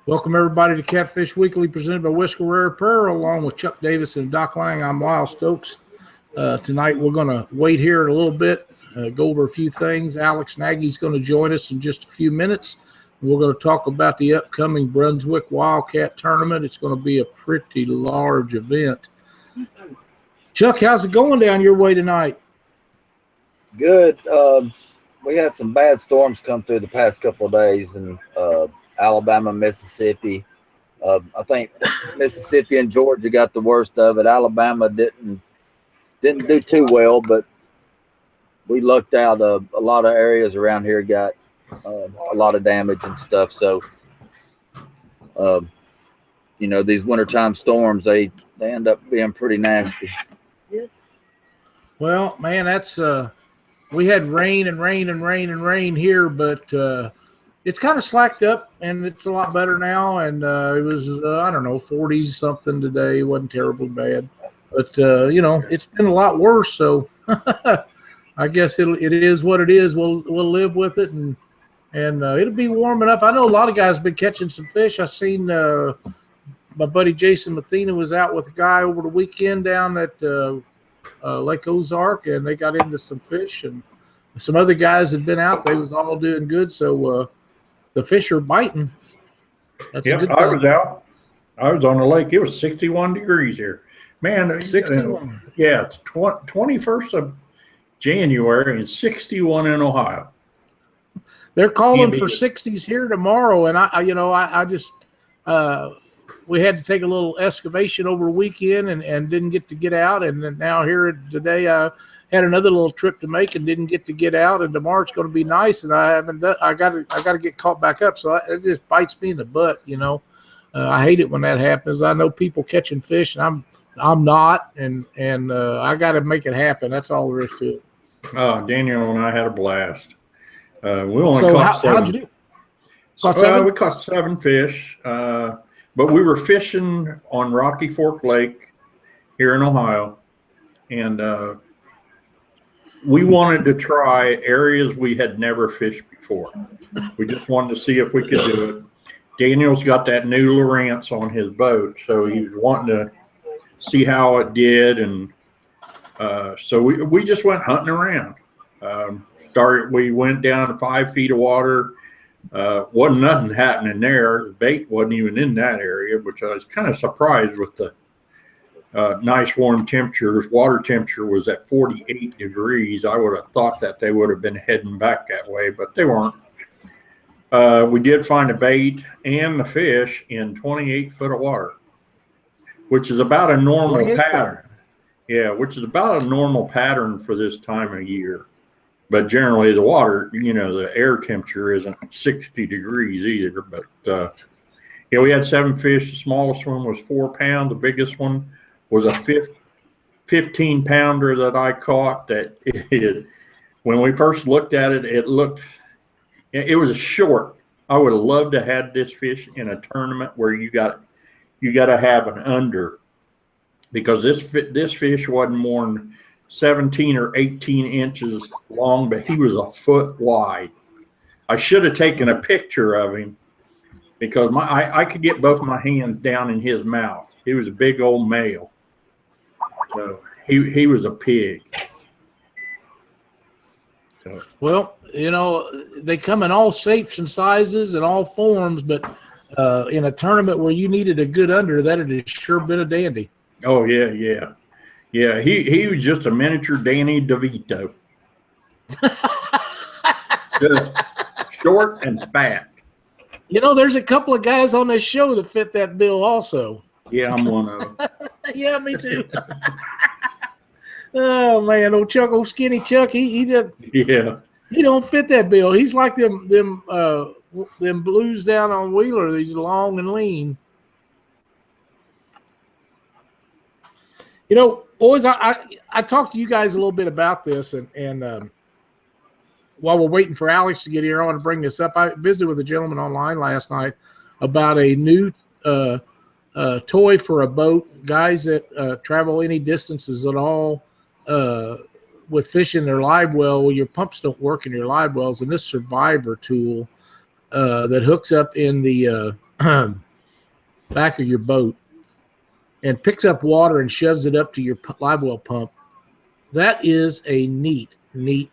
Welcome, everybody, to Catfish Weekly, presented by Whisker Rare Pearl, along with Chuck Davis and Doc Lang. I'm Lyle Stokes. Tonight, we're going to wait here a little bit, go over a few things. Alex Nagy is going to join us in just a few minutes. We're going to talk about the upcoming Brunswick Wildcat tournament. It's going to be a pretty large event. Chuck, how's it going down your way tonight? Good. We had some bad storms come through the past couple of days in Alabama, Mississippi. I think Mississippi and Georgia got the worst of it. Alabama didn't do too well, but we lucked out. A lot of areas around here got a lot of damage and stuff. So, these wintertime storms, they end up being pretty nasty. Yes. Well, man, that's we had rain here, but it's kind of slacked up, and it's a lot better now. And it was, 40s something today. It wasn't terribly bad. But, it's been a lot worse. So I guess it is what it is. We'll live with it, and it'll be warm enough. I know a lot of guys have been catching some fish. I seen my buddy Jason Mathena was out with a guy over the weekend down at Lake Ozark, and they got into some fish. And some other guys had been out. They was all doing good. So the fish are biting. That's a good thing. I was out. I was on the lake. It was 61 degrees here. Man, 61. Yeah, it's 21st of January and 61 in Ohio. They're calling for 60s here tomorrow, and I just we had to take a little excavation over the weekend and didn't get out, and then now here today I had another little trip to make and didn't get out, and tomorrow it's going to be nice, and I got to get caught back up, so it just bites me in the butt, I hate it when that happens. I know people catching fish, and I'm not, and I got to make it happen. That's all there is to it. Daniel and I had a blast. We only caught 7. How'd you do? Caught 7? We caught 7 fish, but we were fishing on Rocky Fork Lake here in Ohio, and we wanted to try areas we had never fished before. We just wanted to see if we could do it. Daniel's got that new Lowrance on his boat, so he was wanting to see how it did, and so we just went hunting around. We went down to 5 feet of water. Wasn't nothing happening there. The bait wasn't even in that area, which I was kind of surprised with the nice warm temperatures. Water temperature was at 48 degrees. I would have thought that they would have been heading back that way, but they weren't. We did find a bait and the fish in 28 foot of water, which is about a normal pattern. Yeah, which is about a normal pattern for this time of year. But generally the water, the air temperature isn't 60 degrees either. But, we had 7 fish. The smallest one was 4 pounds. The biggest one was a 15-pounder that I caught. When we first looked at it, it was a short. I would have loved to have this fish in a tournament where you got to have an under, because this fish wasn't more than 17 or 18 inches long, but he was a foot wide. I should have taken a picture of him, because I could get both my hands down in his mouth. He was a big old male. So he was a pig. So. Well, they come in all shapes and sizes and all forms, but in a tournament where you needed a good under, that would have sure been a dandy. Oh, yeah. Yeah, he was just a miniature Danny DeVito. Just short and fat. There's a couple of guys on this show that fit that bill also. Yeah, I'm one of them. Yeah, me too. Oh, man, old skinny Chuck, he just, yeah. He don't fit that bill. He's like them blues down on Wheeler. He's long and lean. Boys, I talked to you guys a little bit about this, and while we're waiting for Alex to get here, I want to bring this up. I visited with a gentleman online last night about a new toy for a boat. Guys that travel any distances at all with fishing their live well, your pumps don't work in your live wells, and this Survivor tool that hooks up in the back of your boat and picks up water and shoves it up to your live well pump, that is a neat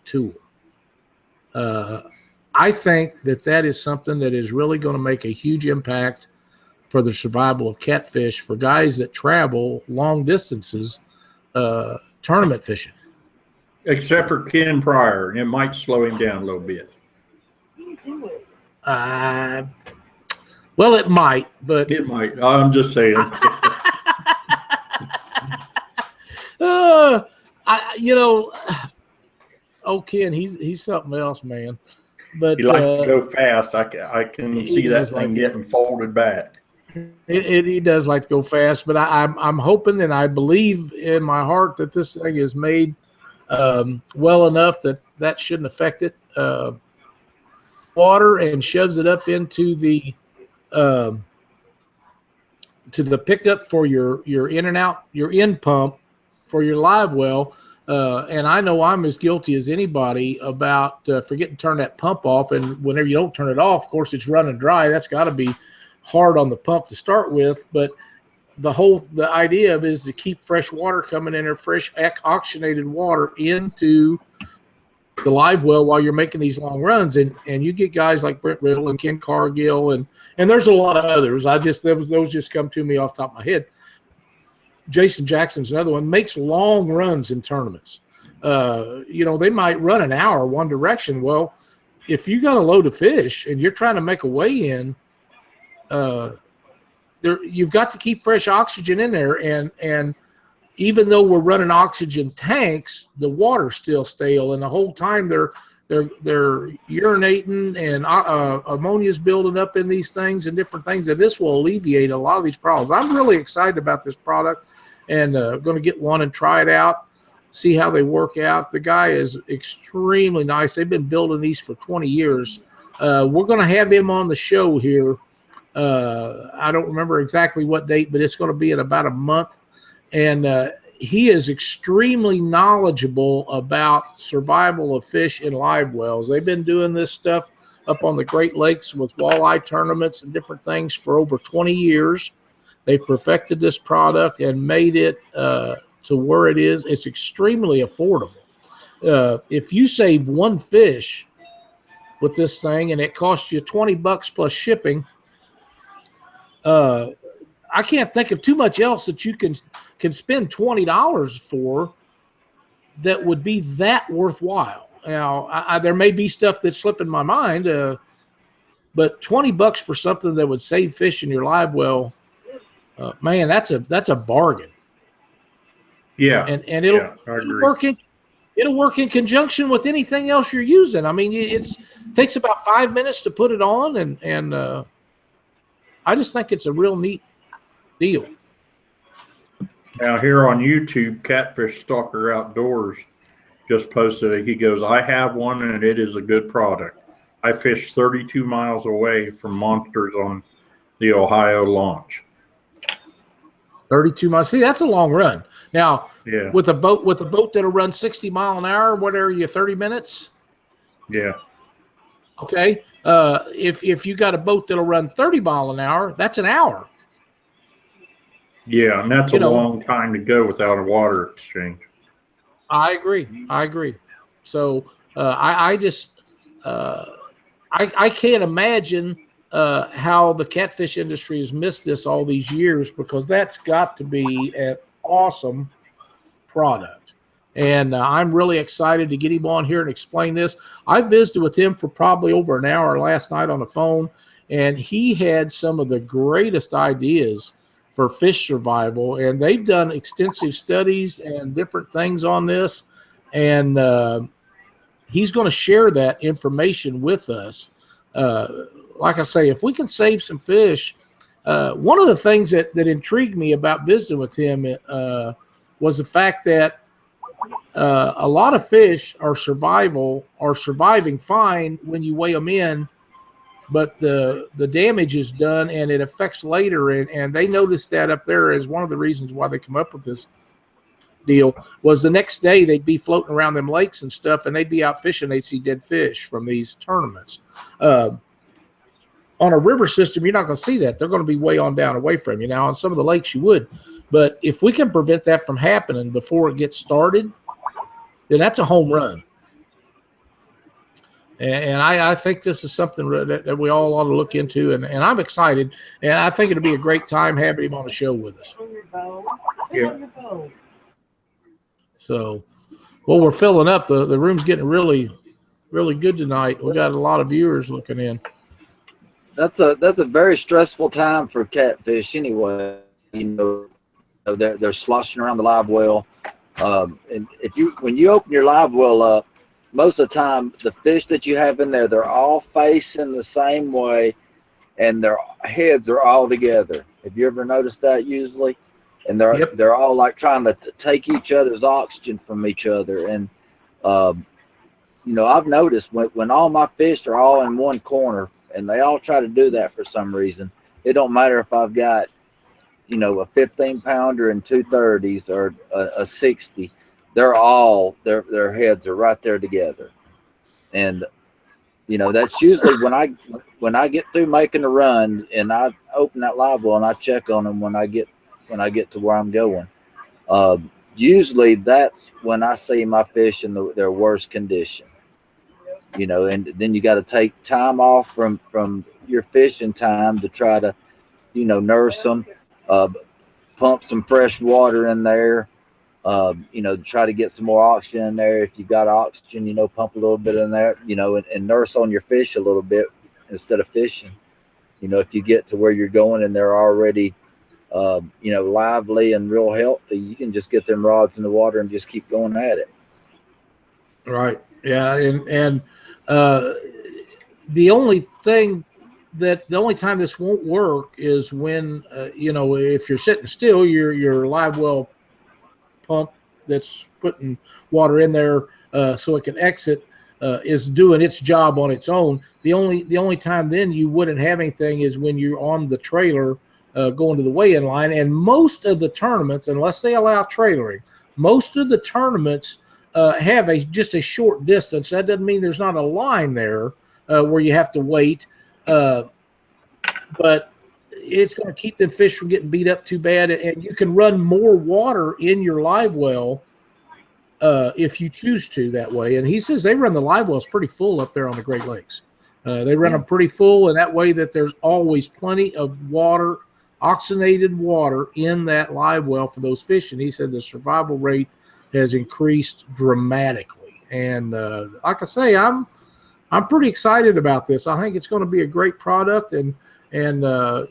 tool. I think that is something that is really going to make a huge impact for the survival of catfish for guys that travel long distances tournament fishing. Except for Ken Pryor, and it might slow him down a little bit. Well, it might, but it might. I'm just saying. Ken, he's something else, man. But he likes to go fast. I can see that thing getting folded back. He does like to go fast, but I'm hoping and I believe in my heart that this thing is made well enough that shouldn't affect it. Water and shoves it up into the to the pickup for your in and out, your in pump for your live well. And I know I'm as guilty as anybody about forgetting to turn that pump off. And whenever you don't turn it off, of course, it's running dry. That's got to be hard on the pump to start with. But the idea of it is to keep fresh water coming in there, fresh oxygenated water into the live well while you're making these long runs. And you get guys like Brent Riddle and Ken Cargill, and there's a lot of others. Those just come to me off the top of my head. Jason Jackson's another one, makes long runs in tournaments. They might run an hour one direction. Well, if you got a load of fish and you're trying to make a weigh-in, you've got to keep fresh oxygen in there. And even though we're running oxygen tanks, the water's still stale. And the whole time they're urinating and ammonia's building up in these things and different things. And this will alleviate a lot of these problems. I'm really excited about this product. And going to get one and try it out, see how they work out. The guy is extremely nice. They've been building these for 20 years. We're going to have him on the show here. I don't remember exactly what date, but it's going to be in about a month. And he is extremely knowledgeable about survival of fish in live wells. They've been doing this stuff up on the Great Lakes with walleye tournaments and different things for over 20 years. They've perfected this product and made it to where it is. It's extremely affordable. If you save one fish with this thing and it costs you $20 plus shipping, I can't think of too much else that you can spend $20 for that would be that worthwhile. Now, there may be stuff that's slipping my mind, but $20 for something that would save fish in your live well, man, that's a bargain. Yeah, and it'll work in conjunction with anything else you're using. I mean, it takes about 5 minutes to put it on, and I just think it's a real neat deal. Now here on YouTube, Catfish Stalker Outdoors just posted it. He goes, "I have one, and it is a good product. I fish 32 miles away from monsters on the Ohio launch." 32 miles. See, that's a long run. Now, yeah, with a boat that'll run 60 mile an hour, what are you, 30 minutes? Yeah. Okay. If you got a boat that'll run 30 mile an hour, that's an hour. Yeah, and that's a long time to go without a water exchange. I agree. So I can't imagine how the catfish industry has missed this all these years, because that's got to be an awesome product. And I'm really excited to get him on here and explain this. I visited with him for probably over an hour last night on the phone, and he had some of the greatest ideas for fish survival. And they've done extensive studies and different things on this. And he's going to share that information with us. Like I say, if we can save some fish, one of the things that intrigued me about visiting with him was the fact that a lot of fish are surviving fine when you weigh them in, but the damage is done and it affects later. And they noticed that up there as one of the reasons why they come up with this deal was the next day they'd be floating around them lakes and stuff, and they'd be out fishing. They'd see dead fish from these tournaments. on a river system, you're not going to see that. They're going to be way on down away from you. Now, on some of the lakes, you would. But if we can prevent that from happening before it gets started, then that's a home run. And I think this is something that we all ought to look into, and I'm excited. And I think it'll be a great time having him on the show with us. Yeah. So, well, we're filling up. The room's getting really, really good tonight. We got a lot of viewers looking in. That's a very stressful time for catfish anyway. They're sloshing around the live well. And when you open your live well up, most of the time the fish that you have in there, they're all facing the same way, and their heads are all together. Have you ever noticed that usually? And they're all like trying to take each other's oxygen from each other. And I've noticed when all my fish are all in one corner, and they all try to do that for some reason. It don't matter if I've got a 15-pounder and 230s or a 60. They're all their heads are right there together, and that's usually when I get through making a run and I open that live well and I check on them when I get to where I'm going. Usually that's when I see my fish in their worst condition. And then you got to take time off from your fishing time to try to nurse them, pump some fresh water in there. Try to get some more oxygen in there. If you got oxygen, pump a little bit in there, and nurse on your fish a little bit instead of fishing. If you get to where you're going and they're already, lively and real healthy, you can just get them rods in the water and just keep going at it. Right. Yeah. And the only time this won't work is when, if you're sitting still, your live well pump that's putting water in there so it can exit is doing its job on its own. The only time then you wouldn't have anything is when you're on the trailer going to the weigh-in line. And most of the tournaments, unless they allow trailering, most of the tournaments have just a short distance. That doesn't mean there's not a line there where you have to wait, but it's going to keep them fish from getting beat up too bad, and you can run more water in your live well if you choose to that way. And he says they run the live wells pretty full up there on the Great Lakes. They run them pretty full, and that way that there's always plenty of water, oxygenated water in that live well for those fish. And he said the survival rate has increased dramatically. And like I say, I'm pretty excited about this. I think it's going to be a great product, and we're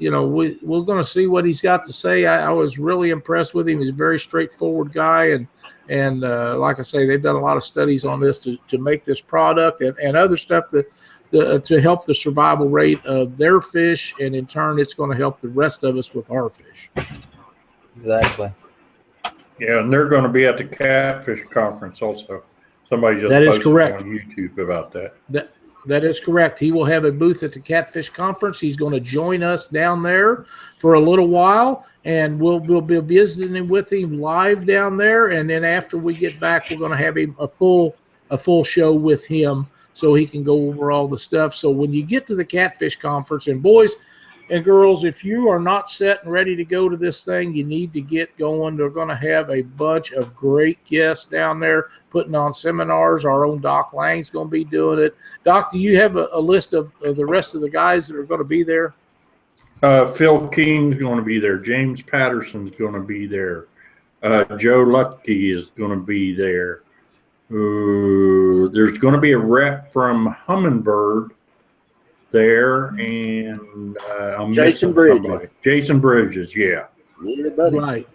going to see what he's got to say. I was really impressed with him. He's a very straightforward guy, and like I say, they've done a lot of studies on this to make this product and other stuff to help the survival rate of their fish, and in turn, it's going to help the rest of us with our fish. Exactly. Yeah, and they're going to be at the Catfish Conference also. Somebody just that is posted correct on YouTube about that. That is correct. He will have a booth at the Catfish Conference. He's going to join us down there for a little while, and we'll be visiting with him live down there. And then after we get back, we're going to have him a full show with him so he can go over all the stuff. So when you get to the Catfish Conference, and boys and girls, if you are not set and ready to go to this thing, you need to get going. They're going to have a bunch of great guests down there putting on seminars. Our own Doc Lang's going to be doing it. Doc, do you have a list of the rest of the guys that are going to be there? Phil King's going to be there. James Patterson's going to be there. Joe Lutke is going to be there. There's going to be a rep from Humminbird there, and I'm Jason missing Bridges. somebody. Jason Bridges, yeah. Yeah, buddy. Right.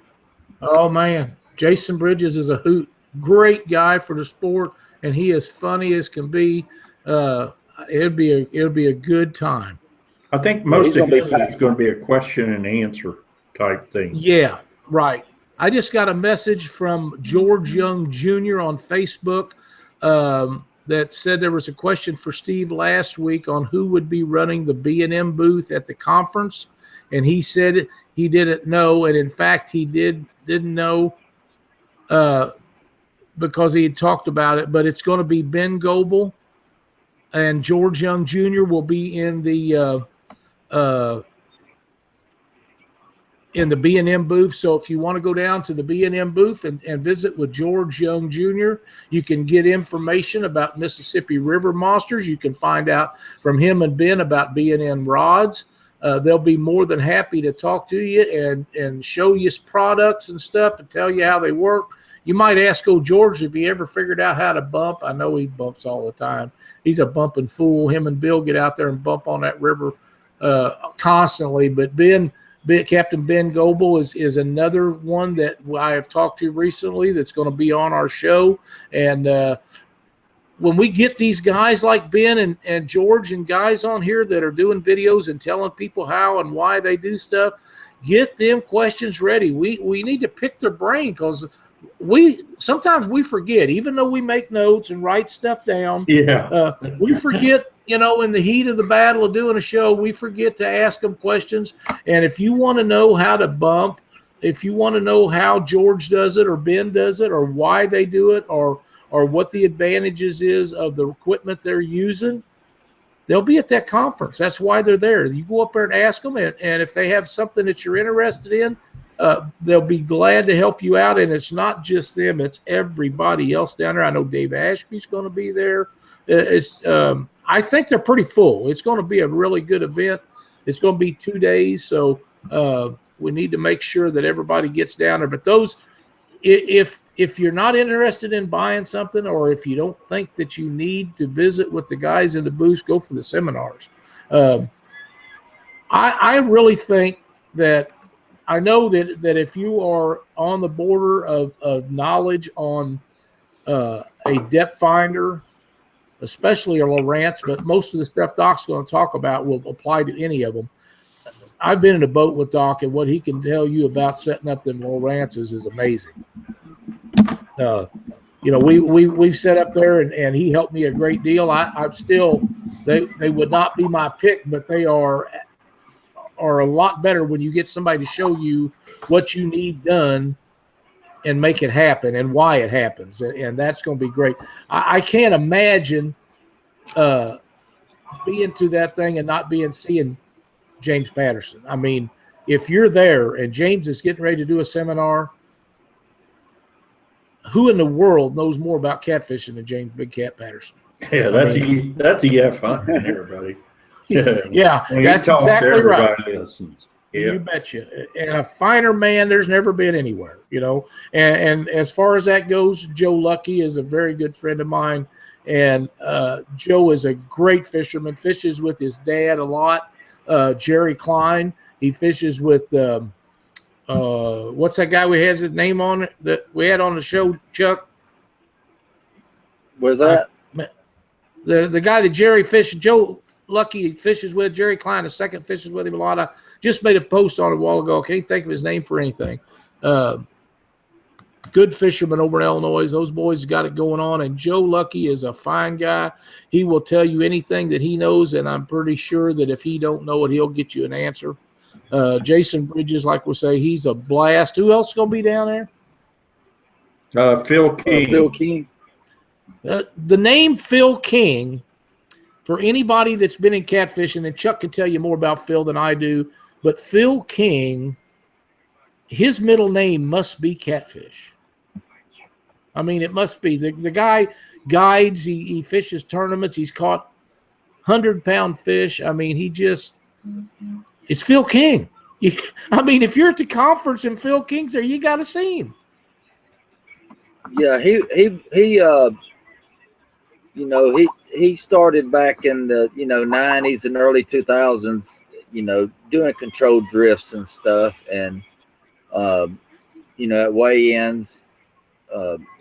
Oh man, Jason Bridges is a hoot. Great guy for the sport, and he is funny as can be. It'll be a good time. I think most of it is going to be a question and answer type thing. Yeah, right. I just got a message from George Young Jr. on Facebook that said there was a question for Steve last week on who would be running the B&M booth at the conference, and he said he didn't know, and in fact he didn't know because he had talked about it. But it's going to be Ben Goebel, and George Young Jr. will be in the in the B&M booth. So if you want to go down to the B&M booth and visit with George Young Jr., you can get information about Mississippi River monsters. You can find out from him and Ben about B&M rods. They'll be more than happy to talk to you and show you products and stuff and tell you how they work. You might ask old George if he ever figured out how to bump. I know he bumps all the time. He's a bumping fool. Him and Bill get out there and bump on that river constantly. But Captain Ben Goebel is another one that I have talked to recently that's going to be on our show. And when we get these guys like Ben and George and guys on here that are doing videos and telling people how and why they do stuff, get them questions ready. We need to pick their brain, because sometimes we forget, even though we make notes and write stuff down. Yeah. We forget, in the heat of the battle of doing a show, we forget to ask them questions. And if you want to know how to bump, if you want to know how George does it or Ben does it or why they do it or what the advantages is of the equipment they're using, they'll be at that conference. That's why they're there. You go up there and ask them, and if they have something that you're interested in, they'll be glad to help you out. And it's not just them, it's everybody else down there. I know Dave Ashby's going to be there. I think they're pretty full. It's going to be a really good event. It's going to be 2 days, so we need to make sure that everybody gets down there. But those, if you're not interested in buying something, or if you don't think that you need to visit with the guys in the booth, go for the seminars. I really think that, I know that if you are on the border of knowledge on a depth finder, especially a Lowrance, but most of the stuff Doc's going to talk about will apply to any of them. I've been in a boat with Doc, and what he can tell you about setting up them Lowrances is amazing. We've set up there, and he helped me a great deal. I'm still, they would not be my pick, but they are a lot better when you get somebody to show you what you need done and make it happen and why it happens. And that's going to be great. I can't imagine being to that thing and not seeing James Patterson. I mean, if you're there and James is getting ready to do a seminar, who in the world knows more about catfishing than James Big Cat Patterson? Yeah, that's EF hunting, everybody. Yeah, that's exactly right. Listens. You betcha. And a finer man there's never been anywhere, And as far as that goes, Joe Lucky is a very good friend of mine. And Joe is a great fisherman, fishes with his dad a lot. Jerry Klein, he fishes with what's that guy we had his name on it that we had on the show, Chuck? Where's that? The guy that Jerry fished, Joe Lucky fishes with, Jerry Klein, the second fishes with him a lot. I just made a post on it a while ago. I can't think of his name for anything. Good fisherman over in Illinois. Those boys got it going on. And Joe Lucky is a fine guy. He will tell you anything that he knows, and I'm pretty sure that if he don't know it, he'll get you an answer. Jason Bridges, like we say, he's a blast. Who else is going to be down there? Phil King. Phil King. The name Phil King, for anybody that's been in catfishing, and Chuck can tell you more about Phil than I do, but Phil King, his middle name must be Catfish. I mean, it must be. The guy guides, he fishes tournaments, he's caught 100-pound fish. I mean, it's Phil King. I mean, if you're at the conference and Phil King's there, you got to see him. Yeah, he started back in the 90s and early 2000s, doing controlled drifts and stuff, and at weigh-ins,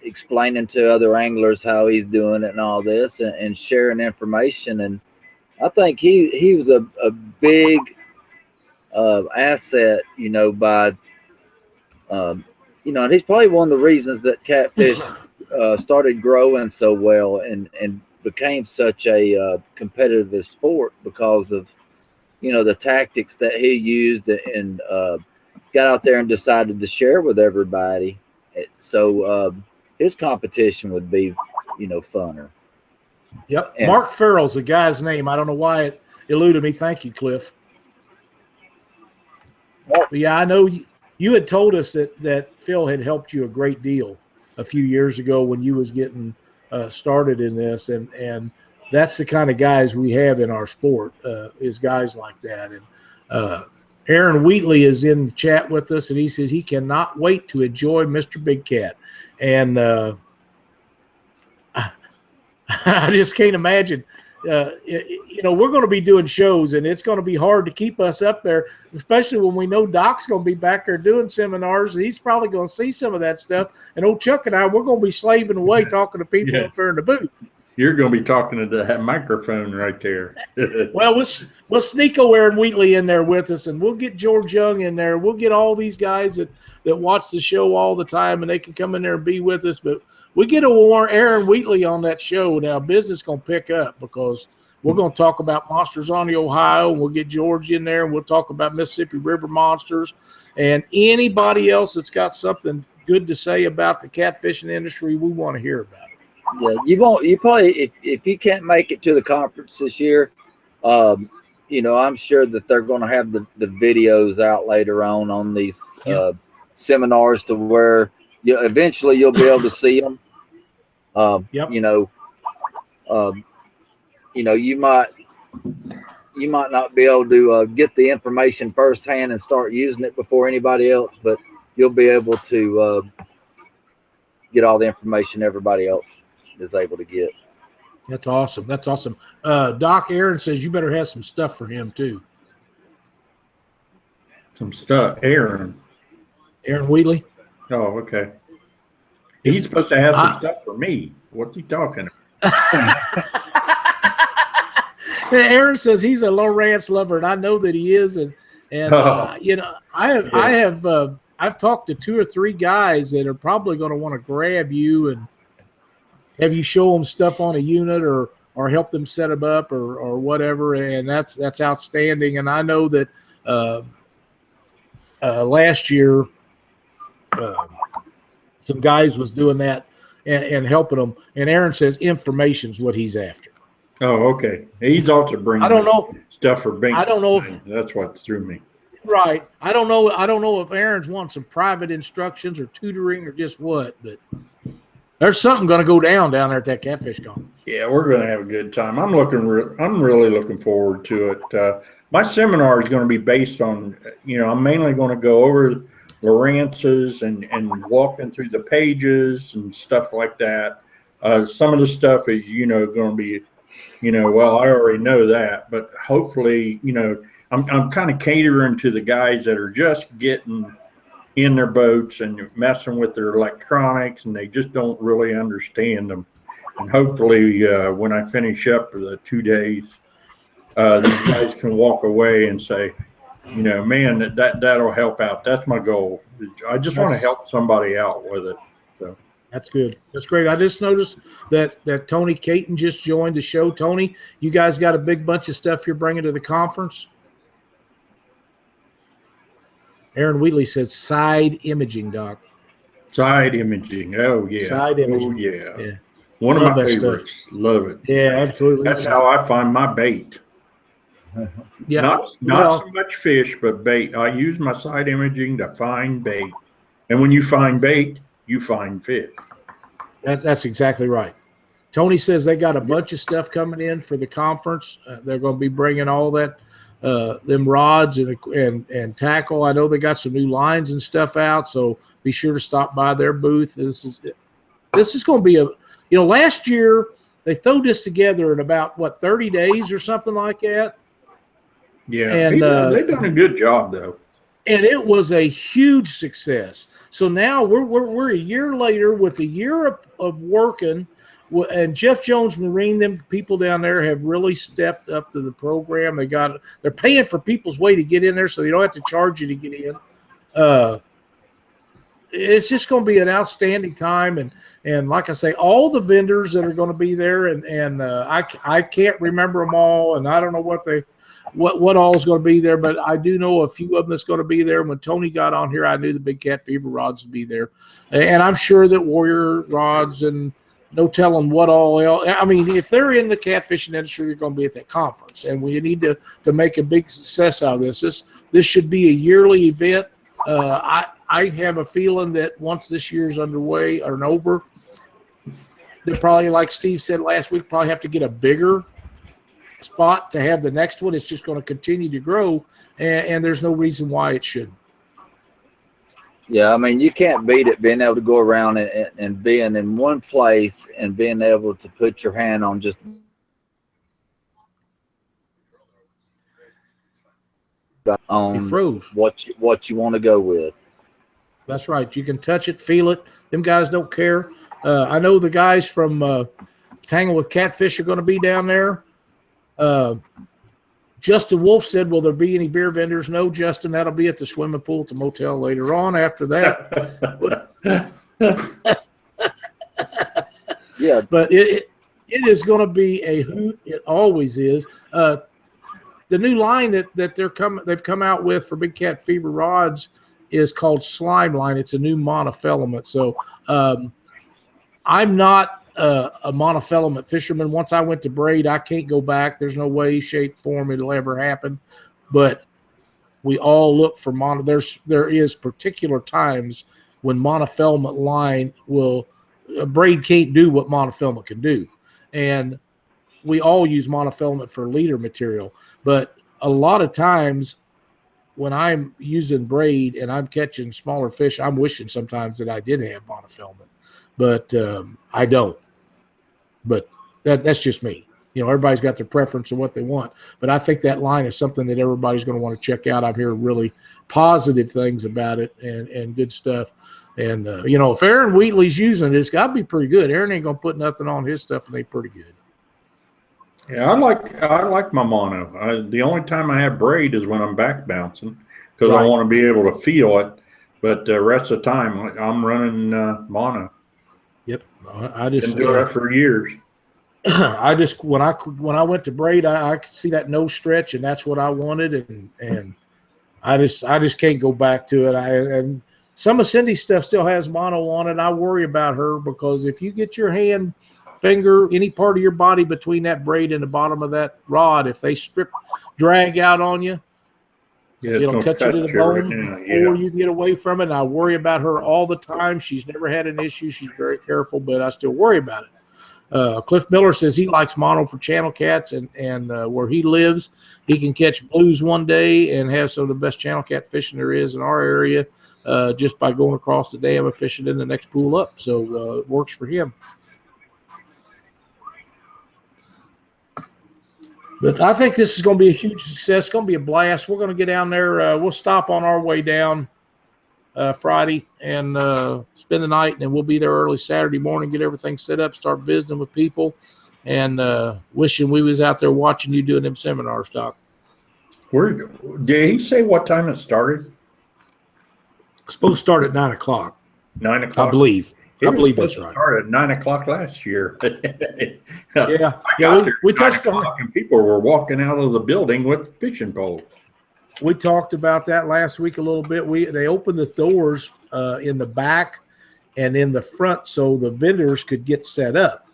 explaining to other anglers how he's doing it and all this, and sharing information. And I think he was a big asset, by and he's probably one of the reasons that catfish started growing so well and became such a competitive sport, because of the tactics that he used and got out there and decided to share with everybody. So his competition would be funner. Yep. And Mark Farrell's the guy's name. I don't know why it eluded me. Thank you, Cliff. But yeah, I know you had told us that Phil had helped you a great deal a few years ago when you was getting started in this, and that's the kind of guys we have in our sport, is guys like that. And Aaron Wheatley is in the chat with us, and he says he cannot wait to enjoy Mr. Big Cat. And I just can't imagine. We're going to be doing shows, and it's going to be hard to keep us up there, especially when we know Doc's going to be back there doing seminars. And he's probably going to see some of that stuff. And old Chuck and I, we're going to be slaving away talking to people up there in the booth. You're going to be talking to that microphone right there. Well, we'll sneak Aaron Wheatley in there with us, and we'll get George Young in there. We'll get all these guys that watch the show all the time, and they can come in there and be with us. But we get Aaron Wheatley on that show. Now, business going to pick up because we're going to talk about Monsters on the Ohio, and we'll get George in there, and we'll talk about Mississippi River monsters. And anybody else that's got something good to say about the catfishing industry, we want to hear about it. Yeah, you probably, if you can't make it to the conference this year, I'm sure that they're going to have the videos out later on these seminars to where eventually you'll be able to see them. You might not be able to get the information firsthand and start using it before anybody else, but you'll be able to get all the information everybody else is able to get. That's awesome. That's awesome. Doc, Aaron says you better have some stuff for him too. Some stuff, Aaron Wheatley. Oh, okay. He's supposed to have some stuff for me. What's he talking about? Aaron says he's a Lowrance lover, and I know that he is. I've talked to 2 or 3 guys that are probably going to want to grab you and have you show them stuff on a unit or help them set them up or whatever, and that's outstanding. And I know that last year some guys was doing that and helping them. And Aaron says information's what he's after. Oh, okay. He's also bringing stuff for bait. I don't know if that's what threw me. Right. I don't know if Aaron's wants some private instructions or tutoring or just what, but there's something going to go down there at that Catfish Conference. Yeah, we're going to have a good time. I'm really looking forward to it. My seminar is going to be based on, I'm mainly going to go over Lowrance's and walking through the pages and stuff like that. Some of the stuff is, going to be, well, I already know that, but hopefully, I'm kind of catering to the guys that are just getting in their boats and messing with their electronics, and they just don't really understand them. And hopefully, when I finish up the 2 days, these guys can walk away and say, man, that'll help out. That's my goal. I just want to help somebody out with it. So that's good. That's great. I just noticed that Tony Caton just joined the show. Tony, you guys got a big bunch of stuff you're bringing to the conference? Aaron Wheatley says side imaging, Doc. Side imaging. Oh, yeah. Side imaging. Oh, yeah. One of my favorites. Stuff. Love it. Yeah, absolutely. That's how I find my bait. Yeah. Not so much fish, but bait. I use my side imaging to find bait. And when you find bait, you find fish. That's exactly right. Tony says they got a bunch of stuff coming in for the conference. They're going to be bringing all that, them rods and tackle. I know they got some new lines and stuff out, so be sure to stop by their booth. This is going to be last year they threw this together in about 30 days or something like that. Yeah, and they've done a good job though, and it was a huge success. So now we're a year later with a year of working. And Jeff Jones Marine, them people down there have really stepped up to the program. They're paying for people's way to get in there, so they don't have to charge you to get in. It's just going to be an outstanding time, and like I say, all the vendors that are going to be there, and I can't remember them all, and I don't know what all is going to be there, but I do know a few of them that's going to be there. When Tony got on here, I knew the Big Cat Fever rods would be there, and I'm sure that Warrior rods and no telling what all else. I mean, if they're in the catfishing industry, they're going to be at that conference, and we need to make a big success out of this. This should be a yearly event. I have a feeling that once this year's underway or over, they probably, like Steve said last week, probably have to get a bigger spot to have the next one. It's just going to continue to grow, and there's no reason why it shouldn't. Yeah, I mean, you can't beat it being able to go around and being in one place and being able to put your hand on just on what you want to go with. That's right. You can touch it, feel it. Them guys don't care. I know the guys from Tangle with Catfish are going to be down there. Justin Wolf said, will there be any beer vendors? No, Justin, that'll be at the swimming pool at the motel later on after that. Yeah. But it is going to be a hoot. It always is. The new line that they've come out with for Big Cat Fever rods is called Slime Line. It's a new monofilament. So I'm not a monofilament fisherman. Once I went to braid, I can't go back. There's no way, shape, form it'll ever happen. But we all look for there is particular times when monofilament line braid can't do what monofilament can do. And we all use monofilament for leader material. But a lot of times when I'm using braid and I'm catching smaller fish, I'm wishing sometimes that I did have monofilament. But I don't. But that's just me. You know, everybody's got their preference of what they want. But I think that line is something that everybody's going to want to check out. I've heard really positive things about it and good stuff. And, you know, if Aaron Wheatley's using it, it's got to be pretty good. Aaron ain't going to put nothing on his stuff, and they're pretty good. Yeah, I like my mono. The only time I have braid is when I'm back bouncing because I want to be able to feel it. But the rest of the time, I'm running mono. Yep, I just been doing that for years. I just when I went to braid, I could see that nose stretch, and that's what I wanted, and I just can't go back to it. And some of Cindy's stuff still has mono on it. I worry about her because if you get your hand, finger, any part of your body between that braid and the bottom of that rod, if they drag out on you, it'll cut you to the bone before you get away from it. And I worry about her all the time. She's never had an issue. She's very careful, but I still worry about it. Cliff Miller says he likes mono for channel cats, and where he lives, he can catch blues one day and have some of the best channel cat fishing there is in our area just by going across the dam and fishing in the next pool up. So it works for him. But I think this is going to be a huge success. It's going to be a blast. We're going to get down there. We'll stop on our way down Friday and spend the night, and then we'll be there early Saturday morning, get everything set up, start visiting with people, and wishing we was out there watching you doing them seminars, Doc. Did he say what time it started? It's supposed to start at 9 o'clock. 9 o'clock? I believe that's right. It started at 9 o'clock last year. We touched on it. And people were walking out of the building with fishing poles. We talked about that last week a little bit. They opened the doors in the back and in the front so the vendors could get set up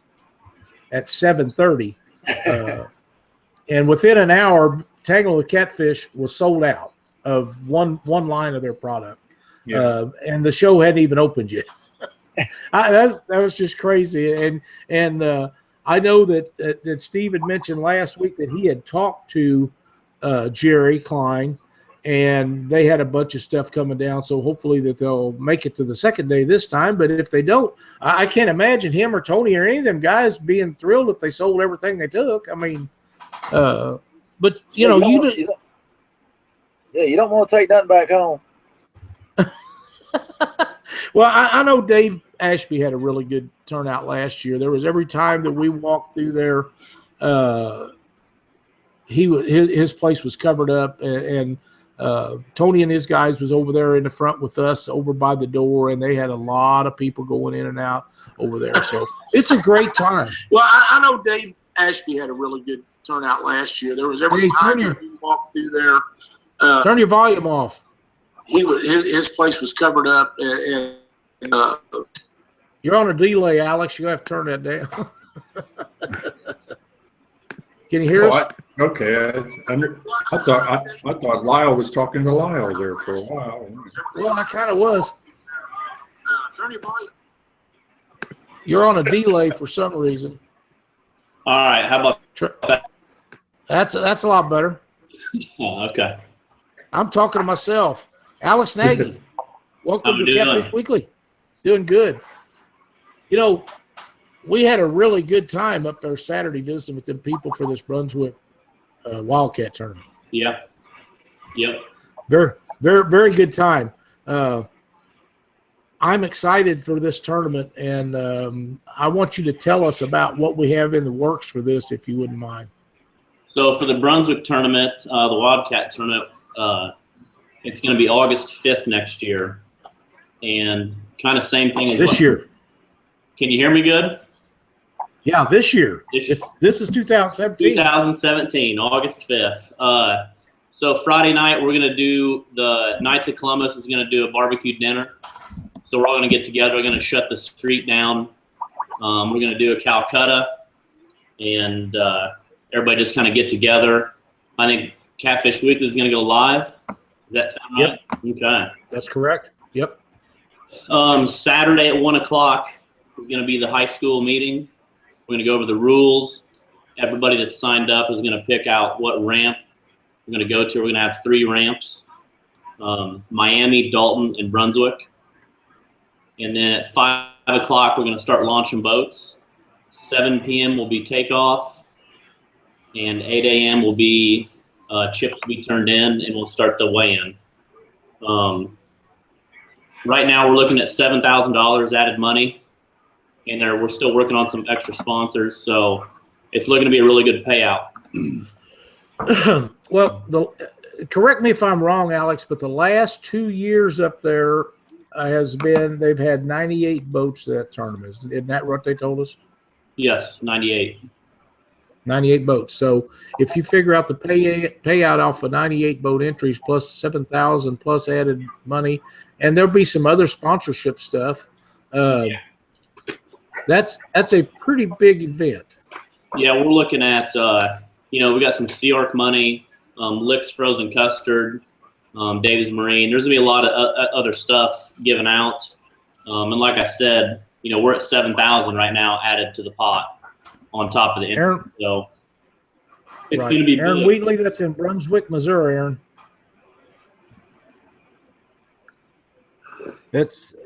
at 7:30. And within an hour, Tangle with Catfish was sold out of one line of their product. Yeah. And the show hadn't even opened yet. That was just crazy. And I know that Steve had mentioned last week that he had talked to Jerry Klein, and they had a bunch of stuff coming down. So hopefully that they'll make it to the second day this time. But if they don't, I can't imagine him or Tony or any of them guys being thrilled if they sold everything they took. I mean, but you don't want to take nothing back home. Well, I know Dave Ashby had a really good turnout last year. There was every time that we walked through there, his place was covered up, and Tony and his guys was over there in the front with us over by the door, and they had a lot of people going in and out over there. So it's a great time. Well, I know Dave Ashby had a really good turnout last year. There was every time that we walked through there. Turn your volume off. His place was covered up, and You're on a delay, Alex. You have to turn that down. Can you hear us? Okay. I thought Lyle was talking to Lyle there for a while. Well, I kind of was. You're on a delay for some reason. All right. How about that? That's a lot better. Oh, okay. I'm talking to myself. Alex Nagy, welcome to Catfish Weekly. Doing good. You know, we had a really good time up there Saturday visiting with them people for this Brunswick Wildcat tournament. Yeah. Yep. Very, very, very good time. I'm excited for this tournament, and I want you to tell us about what we have in the works for this, if you wouldn't mind. So for the Brunswick tournament, the Wildcat tournament, it's going to be August 5th next year, and kind of same thing as this year. Can you hear me good? Yeah, this year. This is 2017. 2017, August 5th. So Friday night, we're going to do the Knights of Columbus is going to do a barbecue dinner. So we're all going to get together. We're going to shut the street down. We're going to do a Calcutta, and everybody just kind of get together. I think Catfish Weekly is going to go live. Does that sound right? Yep. Okay. That's correct. Yep. Saturday at 1 o'clock is going to be the high school meeting. We're going to go over the rules. Everybody that's signed up is going to pick out what ramp we're going to go to. We're going to have 3 ramps, Miami, Dalton, and Brunswick. And then at 5 o'clock, we're going to start launching boats. 7 p.m. will be takeoff. And 8 a.m. will be chips to be turned in, and we'll start the weigh-in. Right now, we're looking at $7,000 added money. And we're still working on some extra sponsors. So it's looking to be a really good payout. Well, correct me if I'm wrong, Alex, but the last 2 years up there they've had 98 boats at that tournament. Isn't that what they told us? Yes, 98. 98 boats. So if you figure out the payout off of 98 boat entries plus 7,000 plus added money, and there'll be some other sponsorship stuff. That's a pretty big event. Yeah, we're looking at we got some Sea Arc money, Licks Frozen Custard, Dave's Marine. There's gonna be a lot of other stuff given out, and like I said, we're at 7,000 right now added to the pot on top of the entry. So it's going to be Aaron Wheatley. That's in Brunswick, Missouri. Aaron, that's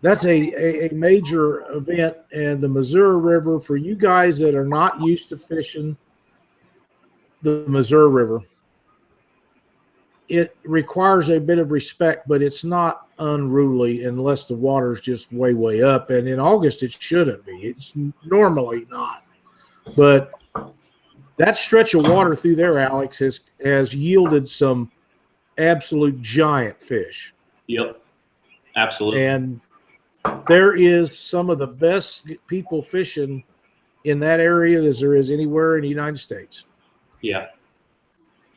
that's a major event, and the Missouri River, for you guys that are not used to fishing the Missouri River, it requires a bit of respect, but it's not unruly unless the water's just way, way up. And in August, it shouldn't be. It's normally not. But that stretch of water through there, Alex, has yielded some absolute giant fish. Yep, absolutely. And there is some of the best people fishing in that area as there is anywhere in the United States. Yeah.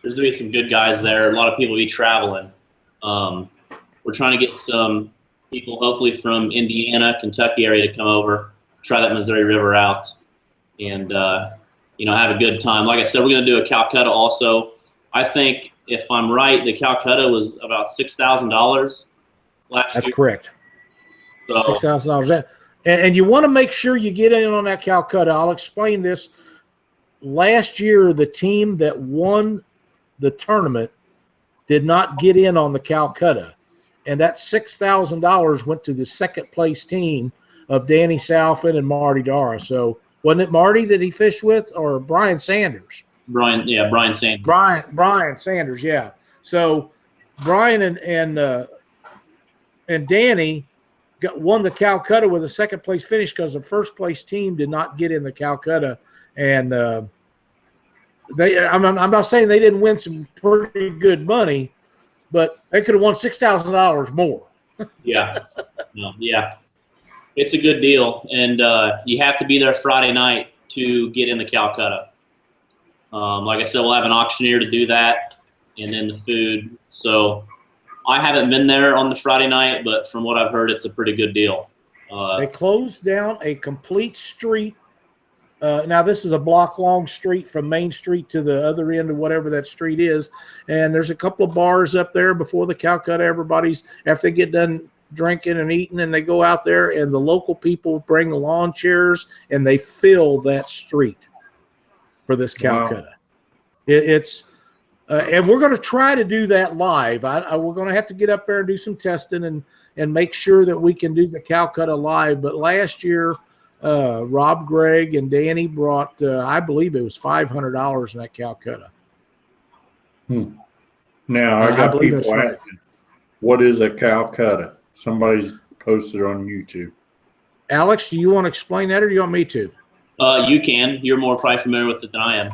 There's going to be some good guys there. A lot of people will be traveling. We're trying to get some people, hopefully from Indiana, Kentucky area, to come over, try that Missouri River out, and have a good time. Like I said, we're going to do a Calcutta also. I think, if I'm right, the Calcutta was about $6,000 last year. That's correct. So, $6,000. And you want to make sure you get in on that Calcutta. I'll explain this. Last year, the team that won the tournament did not get in on the Calcutta, and that $6,000 went to the second place team of Danny Salfin and Marty Dara. So wasn't it Marty that he fished with, or Brian Sanders? Brian Sanders. Brian Sanders, yeah. So Brian and Danny won the Calcutta with a second place finish because the first place team did not get in the Calcutta, and I'm not saying they didn't win some pretty good money, but they could have won $6,000 more. Yeah. No, yeah. It's a good deal, and you have to be there Friday night to get in the Calcutta. Like I said, we'll have an auctioneer to do that, and then the food. So I haven't been there on the Friday night, but from what I've heard, it's a pretty good deal. They closed down a complete street. Now, this is a block-long street from Main Street to the other end of whatever that street is. And there's a couple of bars up there before the Calcutta. Everybody's, after they get done drinking and eating, and they go out there, and the local people bring lawn chairs, and they fill that street for this Calcutta. Wow. It's and we're going to try to do that live. We're going to have to get up there and do some testing and make sure that we can do the Calcutta live. But last year, Rob, Greg, and Danny brought, I believe it was $500 in that Calcutta. Now, I got people asking, right. What is a Calcutta? Somebody's posted on YouTube. Alex, do you want to explain that, or do you want me to? You can. You're more probably familiar with it than I am.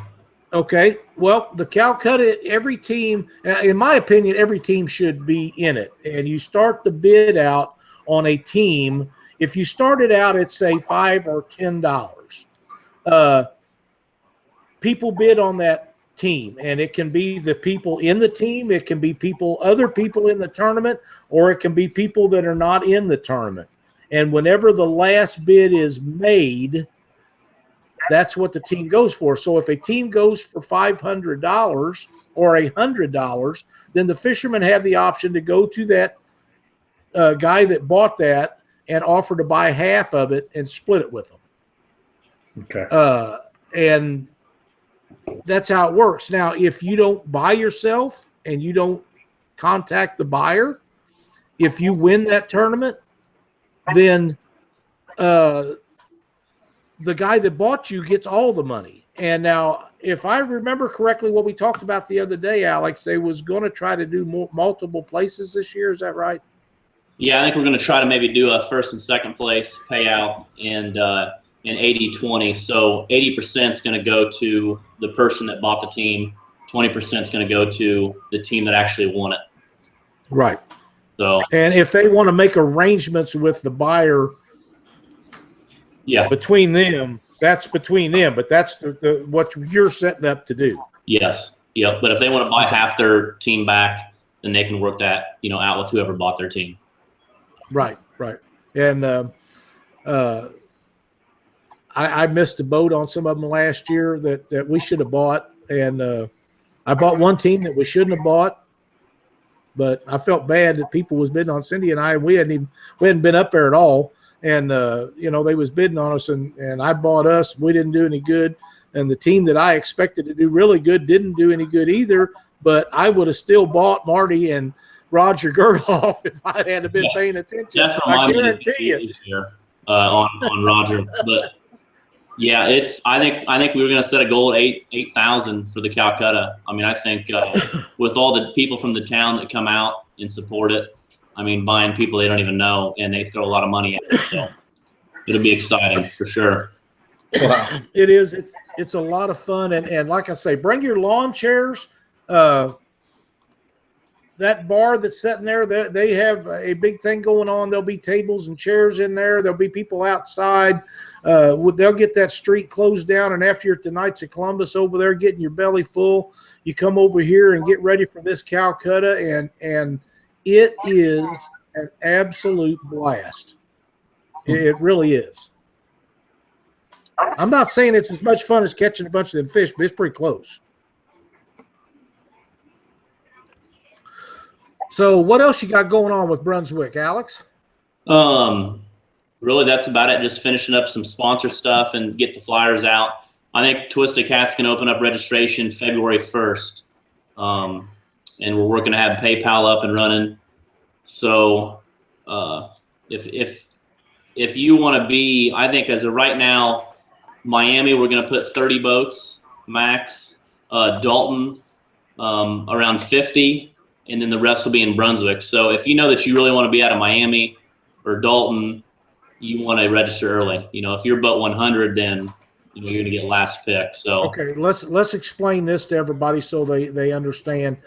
Okay. Well, the Calcutta, every team, in my opinion, every team should be in it. And you start the bid out on a team. If you started out at, say, $5 or $10, people bid on that team. And it can be the people in the team. It can be other people in the tournament, or it can be people that are not in the tournament. And whenever the last bid is made, that's what the team goes for. So if a team goes for $500 or $100, then the fishermen have the option to go to that guy that bought that and offer to buy half of it and split it with them. Okay. And that's how it works. Now, if you don't buy yourself and you don't contact the buyer, if you win that tournament, then the guy that bought you gets all the money. And now, if I remember correctly, what we talked about the other day, Alex, they was going to try to do multiple places this year. Is that right? Yeah, I think we're going to try to maybe do a first and second place payout and 80-20. So 80% is going to go to the person that bought the team. 20% is going to go to the team that actually won it. Right. So, and if they want to make arrangements with the buyer, between them, that's between them. But that's the what you're setting up to do. Yes. Yep. But if they want to buy half their team back, then they can work that out with whoever bought their team. Right. Right. And I missed a boat on some of them last year that we should have bought, and I bought one team that we shouldn't have bought. But I felt bad that people was bidding on Cindy and I. We hadn't been up there at all. And, they was bidding on us, and I bought us. We didn't do any good. And the team that I expected to do really good didn't do any good either. But I would have still bought Marty and Roger Gerloff if I hadn't been paying attention. That's I guarantee you. Here, on Roger. But, yeah, I think we were going to set a goal at 8,000 for the Calcutta. I mean, I think with all the people from the town that come out and support it, I mean, buying people they don't even know, and they throw a lot of money at it. So it'll be exciting for sure. Wow. It is. It's a lot of fun. And like I say, bring your lawn chairs. That bar that's sitting there, they have a big thing going on. There'll be tables and chairs in there. There'll be people outside. They'll get that street closed down. And after you're at the Knights of Columbus over there getting your belly full, you come over here and get ready for this Calcutta. And it is an absolute blast. It really is. I'm not saying it's as much fun as catching a bunch of them fish, but it's pretty close. So what else you got going on with Brunswick, Alex? Really, that's about it. Just finishing up some sponsor stuff and get the flyers out. I think Twisted Cat's going to open up registration February 1st. And we're working to have PayPal up and running. So if you want to be, I think as of right now, Miami, we're going to put 30 boats max. Dalton, around 50, and then the rest will be in Brunswick. So if you know that you really want to be out of Miami or Dalton, you want to register early. If you're boat 100, then you're going to get last pick. So okay, let's explain this to everybody so they understand.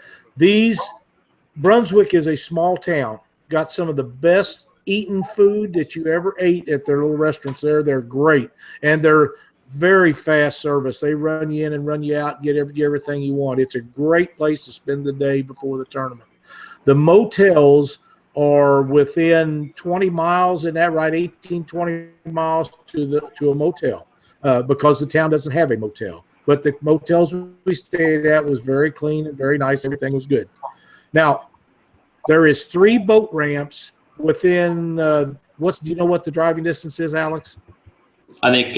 Brunswick is a small town. Got some of the best eating food that you ever ate at their little restaurants there. They're great, and they're very fast service. They run you in and run you out, get everything you want. It's a great place to spend the day before the tournament. The motels are within 20 miles, isn't that right? 18, 20 miles to a motel, because the town doesn't have a motel. But the motels we stayed at was very clean and very nice. Everything was good. Now, there is 3 boat ramps within, do you know what the driving distance is, Alex? I think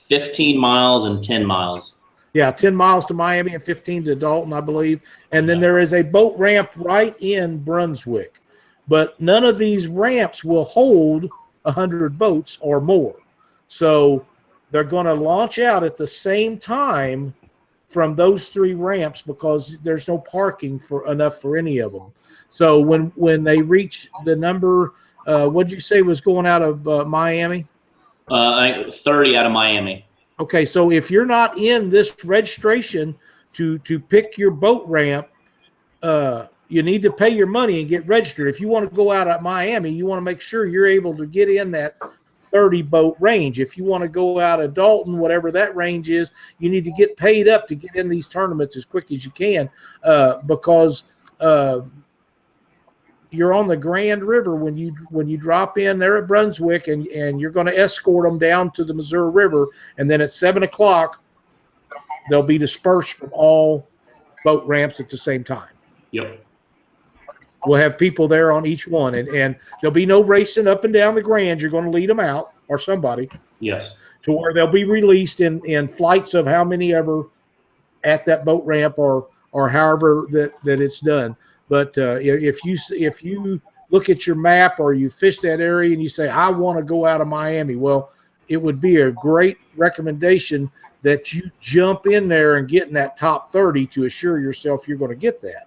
15 miles and 10 miles. Yeah, 10 miles to Miami and 15 to Dalton, I believe. And then there is a boat ramp right in Brunswick. But none of these ramps will hold 100 boats or more. So they're going to launch out at the same time from those 3 ramps because there's no parking enough for any of them. So when they reach the number, what did you say was going out of Miami? 30 out of Miami. Okay, so if you're not in this registration to pick your boat ramp, you need to pay your money and get registered. If you want to go out at Miami, you want to make sure you're able to get in that 30 boat range. If you want to go out of Dalton, whatever that range is, you need to get paid up to get in these tournaments as quick as you can, because you're on the Grand River when you drop in there at Brunswick, and you're going to escort them down to the Missouri River, and then at 7 o'clock they'll be dispersed from all boat ramps at the same time. Yep. We'll have people there on each one, and there'll be no racing up and down the Grand. You're going to lead them out, or somebody. Yes. To where they'll be released in flights of how many ever at that boat ramp, or however that it's done. But if you look at your map or you fish that area and you say, I want to go out of Miami, well, it would be a great recommendation that you jump in there and get in that top 30 to assure yourself you're going to get that.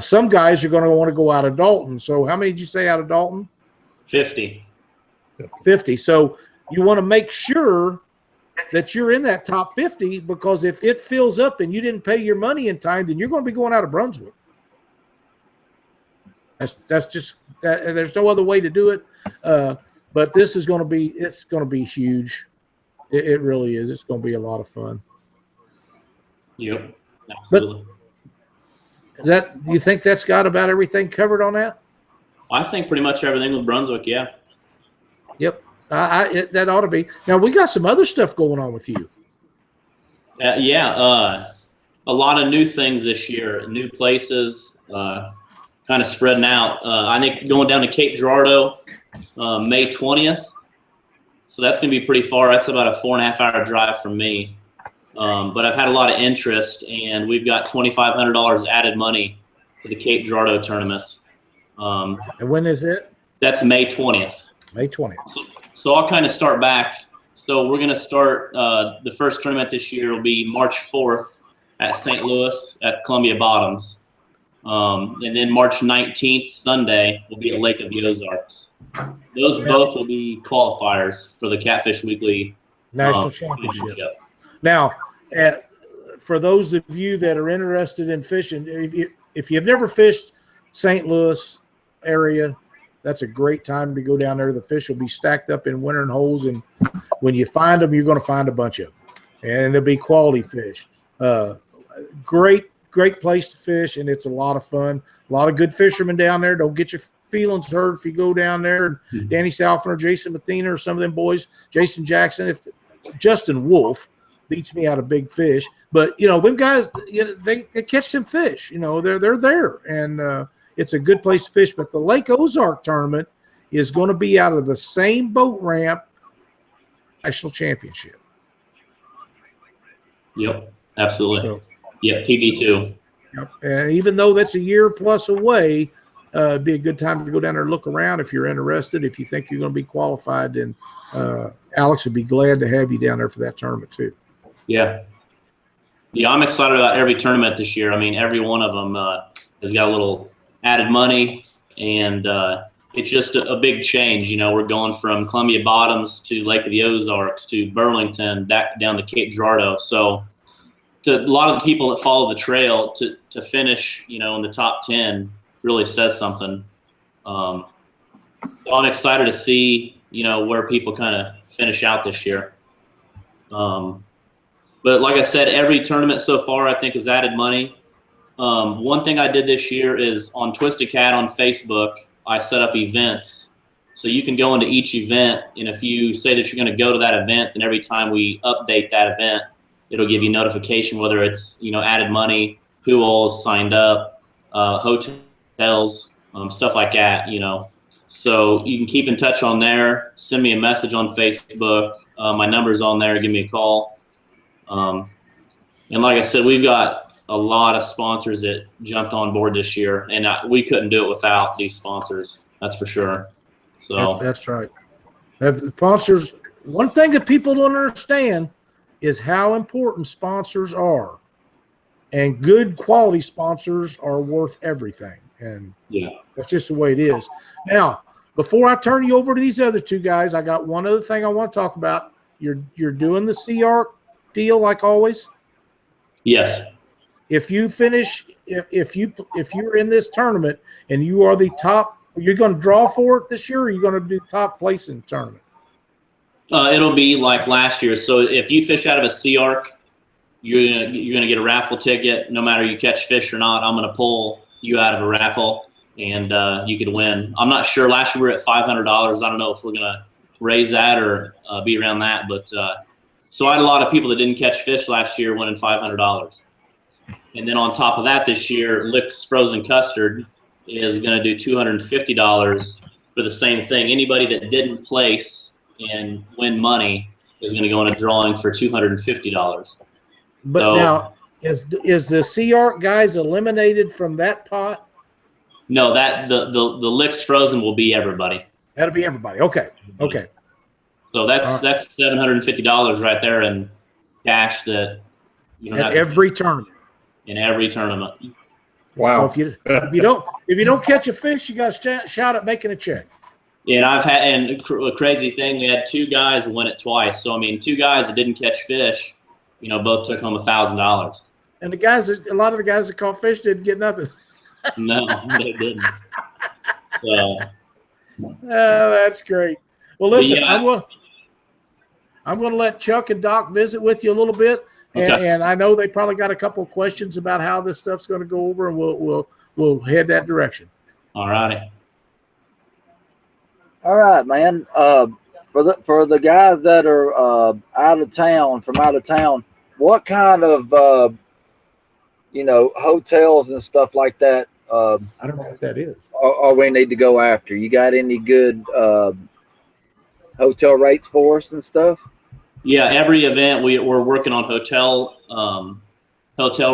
Some guys are going to want to go out of Dalton. So how many did you say out of Dalton? 50. 50. So you want to make sure that you're in that top 50, because if it fills up and you didn't pay your money in time, then you're going to be going out of Brunswick. That's just that. There's no other way to do it. But this is going to be, it's going to be huge. It really is. It's going to be a lot of fun. Yep. Absolutely. But do you think that's got about everything covered on that? I think pretty much everything with Brunswick. Yeah. Yep. That ought to be. Now we got some other stuff going on with you. Yeah. A lot of new things this year, new places, kind of spreading out. I think going down to Cape Girardeau, May 20th. So that's going to be pretty far. That's about a 4.5 hour drive from me. But I've had a lot of interest, and we've got $2,500 added money for the Cape Girardeau tournament. And when is it? That's May 20th. May 20th. So I'll kind of start back. So we're going to start the first tournament this year will be March 4th at St. Louis at Columbia Bottoms. And then March 19th, Sunday, will be at Lake of the Ozarks. Those both will be qualifiers for the Catfish Weekly National Championship. Now, for those of you that are interested in fishing, if you've never fished St. Louis area, that's a great time to go down there. The fish will be stacked up in wintering holes, and when you find them, you're going to find a bunch of them, and they'll be quality fish. Great place to fish, and it's a lot of fun. A lot of good fishermen down there. Don't get your feelings hurt if you go down there. Danny Salfin or Jason Mathena or some of them boys, Jason Jackson, if Justin Wolf beats me out of big fish. But, them guys, they catch some fish. They're there, and it's a good place to fish. But the Lake Ozark tournament is going to be out of the same boat ramp national championship. Yep, absolutely. So, yeah, PB2. Yep. And even though that's a year plus away, it'd be a good time to go down there and look around if you're interested. If you think you're going to be qualified, then Alex would be glad to have you down there for that tournament too. Yeah. Yeah, I'm excited about every tournament this year. I mean, every one of them has got a little added money, and it's just a big change. We're going from Columbia Bottoms to Lake of the Ozarks to Burlington, back down to Cape Girardeau. So to a lot of the people that follow the trail, to finish, in the top 10 really says something. So I'm excited to see, where people kind of finish out this year. But like I said, every tournament so far, I think, has added money. One thing I did this year is on Twisted Cat on Facebook, I set up events. So you can go into each event, and if you say that you're going to go to that event, then every time we update that event, it'll give you notification whether it's, added money, who all's signed up, hotels, stuff like that, So you can keep in touch on there. Send me a message on Facebook. My number's on there. Give me a call. And like I said, we've got a lot of sponsors that jumped on board this year, and we couldn't do it without these sponsors. That's for sure. So that's right. The sponsors. One thing that people don't understand is how important sponsors are, and good quality sponsors are worth everything. And yeah, that's just the way it is. Now, before I turn you over to these other two guys, I got one other thing I want to talk about. You're doing the CR deal like always. Yes. If you finish, if you're in this tournament and you are the top, you're going to draw for it this year, or are you going to do top place in the tournament? It'll be like last year. So if you fish out of a sea arc, you're gonna get a raffle ticket. No matter you catch fish or not, I'm gonna pull you out of a raffle, and you could win. I'm not sure. Last year we were at $500. I don't know if we're gonna raise that or be around that. But so I had a lot of people that didn't catch fish last year winning $500. And then on top of that, this year, Lick's Frozen Custard is going to do $250 for the same thing. Anybody that didn't place and win money is going to go in a drawing for $250. But so, now, is the Sea Arc guys eliminated from that pot? No, that the Lick's Frozen will be everybody. That'll be everybody. Okay. Okay. So that's $750 right there in cash that you don't at every tournament. In every tournament. Wow. So if you don't catch a fish, you got to shout at making a check. Yeah, and a crazy thing, we had two guys win it twice. So I mean, two guys that didn't catch fish, both took home $1,000. And a lot of the guys that caught fish didn't get nothing. No, they didn't. So. Oh, that's great. Well, listen, I'm going to let Chuck and Doc visit with you a little bit. Okay. And I know they probably got a couple of questions about how this stuff's going to go over, and we'll head that direction. All righty. All right, man. For the guys that are from out of town, what kind of hotels and stuff like that? I don't know what that is. Or we need to go after. You got any good hotel rates for us and stuff? Yeah, every event we're working on hotel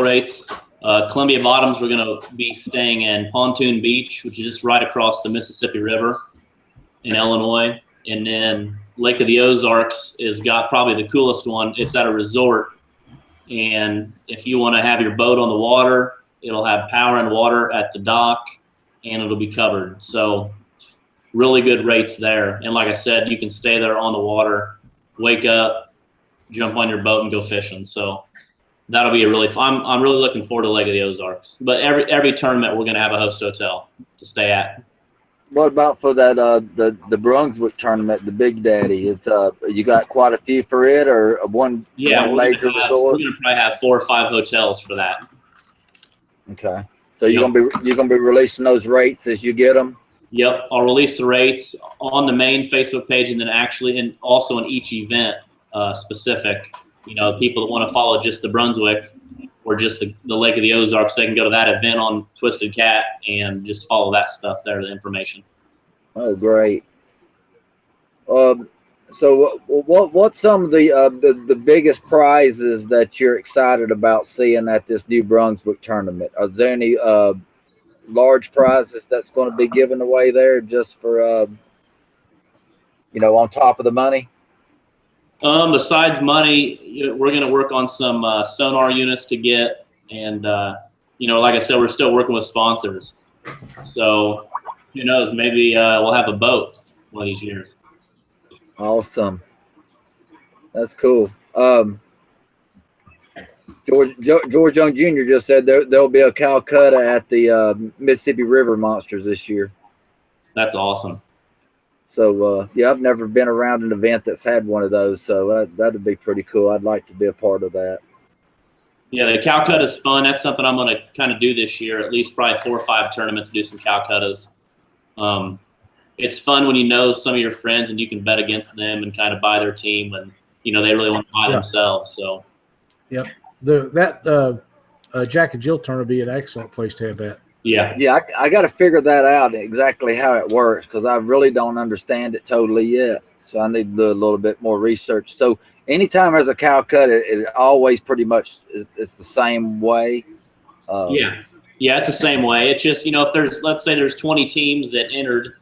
rates. Columbia Bottoms, we're going to be staying in Pontoon Beach, which is just right across the Mississippi River in Illinois. And then Lake of the Ozarks has got probably the coolest one. It's at a resort. And if you want to have your boat on the water, it'll have power and water at the dock, and it'll be covered. So really good rates there. And like I said, you can stay there on the water, wake up, jump on your boat, and go fishing. So that'll be a really fun. I'm really looking forward to Lake of the Ozarks. But every tournament, we're going to have a host hotel to stay at. What about for that the Brunswick tournament, the Big Daddy? It's you got quite a few for it, or one major resort? We're going to probably have 4 or 5 hotels for that. Okay, so you're gonna be releasing those rates as you get them. Yep, I'll release the rates on the main Facebook page, and then also in each event specific. People that want to follow just the Brunswick or just the Lake of the Ozarks, they can go to that event on Twisted Cat and just follow that stuff there, the information. Oh, great. So what's some of the biggest prizes that you're excited about seeing at this new Brunswick tournament? Are there any large prizes that's going to be given away there just for on top of the money? Besides money, we're going to work on some sonar units to get, and like I said, we're still working with sponsors. So who knows? Maybe we'll have a boat one of these years. Awesome. That's cool. George Young Jr. just said there'll be a Calcutta at the Mississippi River Monsters this year. That's awesome. So, I've never been around an event that's had one of those, so that'd be pretty cool. I'd like to be a part of that. Yeah, the Calcutta is fun. That's something I'm going to kind of do this year, at least probably 4 or 5 tournaments, do some Calcuttas. It's fun when you know some of your friends and you can bet against them and kind of buy their team when, you know, they really want to buy themselves. So, yep. That Jack and Jill tournament would be an excellent place to have that. Yeah. Yeah, I got to figure that out exactly how it works because I really don't understand it totally yet. So I need to do a little bit more research. So anytime there's a Calcutta, it always pretty much it's the same way. Yeah, it's the same way. It's just, you know, if let's say there's 20 teams that entered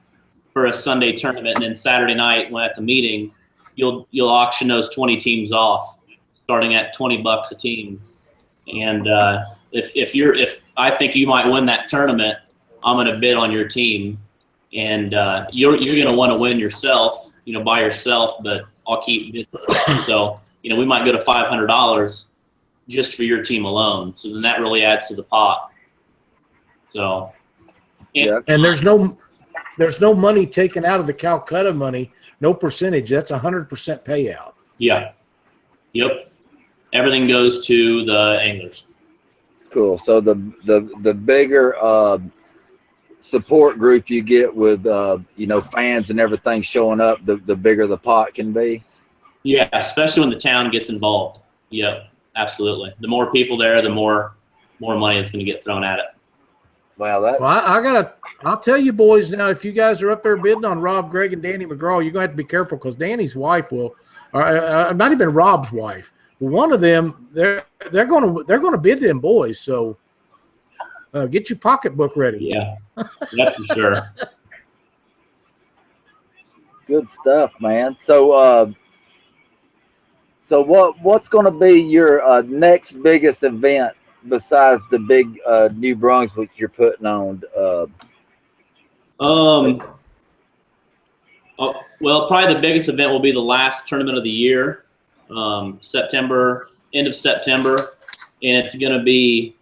for a Sunday tournament, and then Saturday night when at the meeting, you'll auction those 20 teams off, starting at $20 a team. And if I think you might win that tournament, I'm going to bid on your team, and you're going to want to win yourself, you know, by yourself, but I'll keep bidding. So, you know, we might go to $500 just for your team alone. So then that really adds to the pot. So, and there's no money taken out of the Calcutta money, no percentage. That's 100% payout. Yeah. Yep. Everything goes to the anglers. Cool. So the bigger support group you get with you know, fans and everything showing up, the bigger the pot can be. Yeah, especially when the town gets involved. Yep, absolutely. The more people there, the more money is going to get thrown at it. Wow, I'll tell you boys now, if you guys are up there bidding on Rob, Greg, and Danny McGraw, you're going to have to be careful because Danny's wife will, or not even Rob's wife, one of them, they're going to bid them boys. So get your pocketbook ready. Yeah, that's for sure. Good stuff, man. So what's going to be your next biggest event besides the big New Brunswick you're putting on? Well, probably the biggest event will be the last tournament of the year, end of September, and it's going to be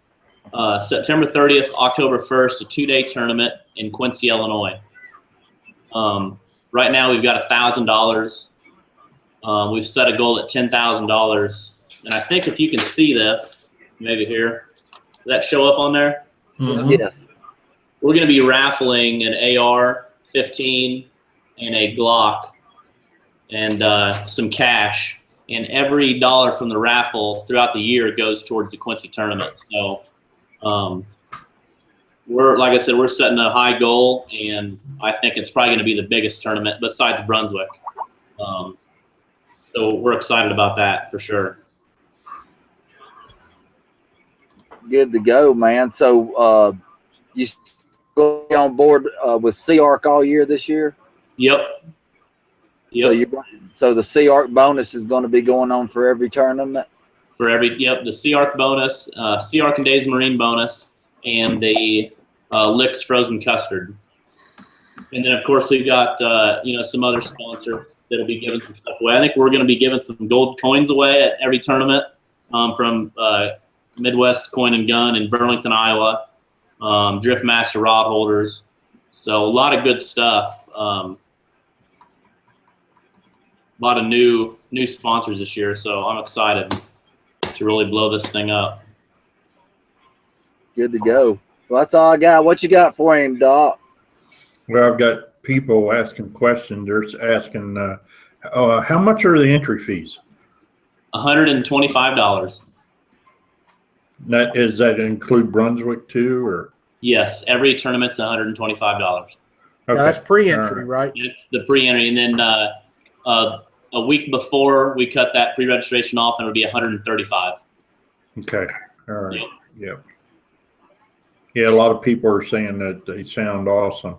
September 30th, October 1st, a 2-day tournament in Quincy, Illinois. Right now we've got $1,000. We've set a goal at $10,000, and I think if you can see this, maybe here, does that show up on there? Mm-hmm. Yes. We're going to be raffling an AR-15 and a Glock and some cash, and every dollar from the raffle throughout the year goes towards the Quincy tournament. So like I said, we're setting a high goal, and I think it's probably going to be the biggest tournament besides Brunswick. So we're excited about that for sure. Good to go, man. So you go on board with CARC all year this year? Yep. So the CARC bonus is going to be going on for every tournament? The CARC bonus, CARC and Days Marine bonus, and the Licks Frozen Custard. And then, of course, we've got, some other sponsors that'll be giving some stuff away. I think we're going to be giving some gold coins away at every tournament from Midwest Coin and Gun in Burlington, Iowa, Driftmaster rod holders. So a lot of good stuff. A lot of new sponsors this year, so I'm excited to really blow this thing up. Good to go. Well, that's all I got. What you got for him, Doc? Well, I've got people asking questions. They're asking, how much are the entry fees? $125. Does that include Brunswick too, or? Yes, every tournament's $125. Okay. Now, that's pre-entry, right? It's the pre-entry, and then a week before we cut that pre-registration off, and it would be $135. Okay. All right. Yep. Yeah, a lot of people are saying that they sound awesome.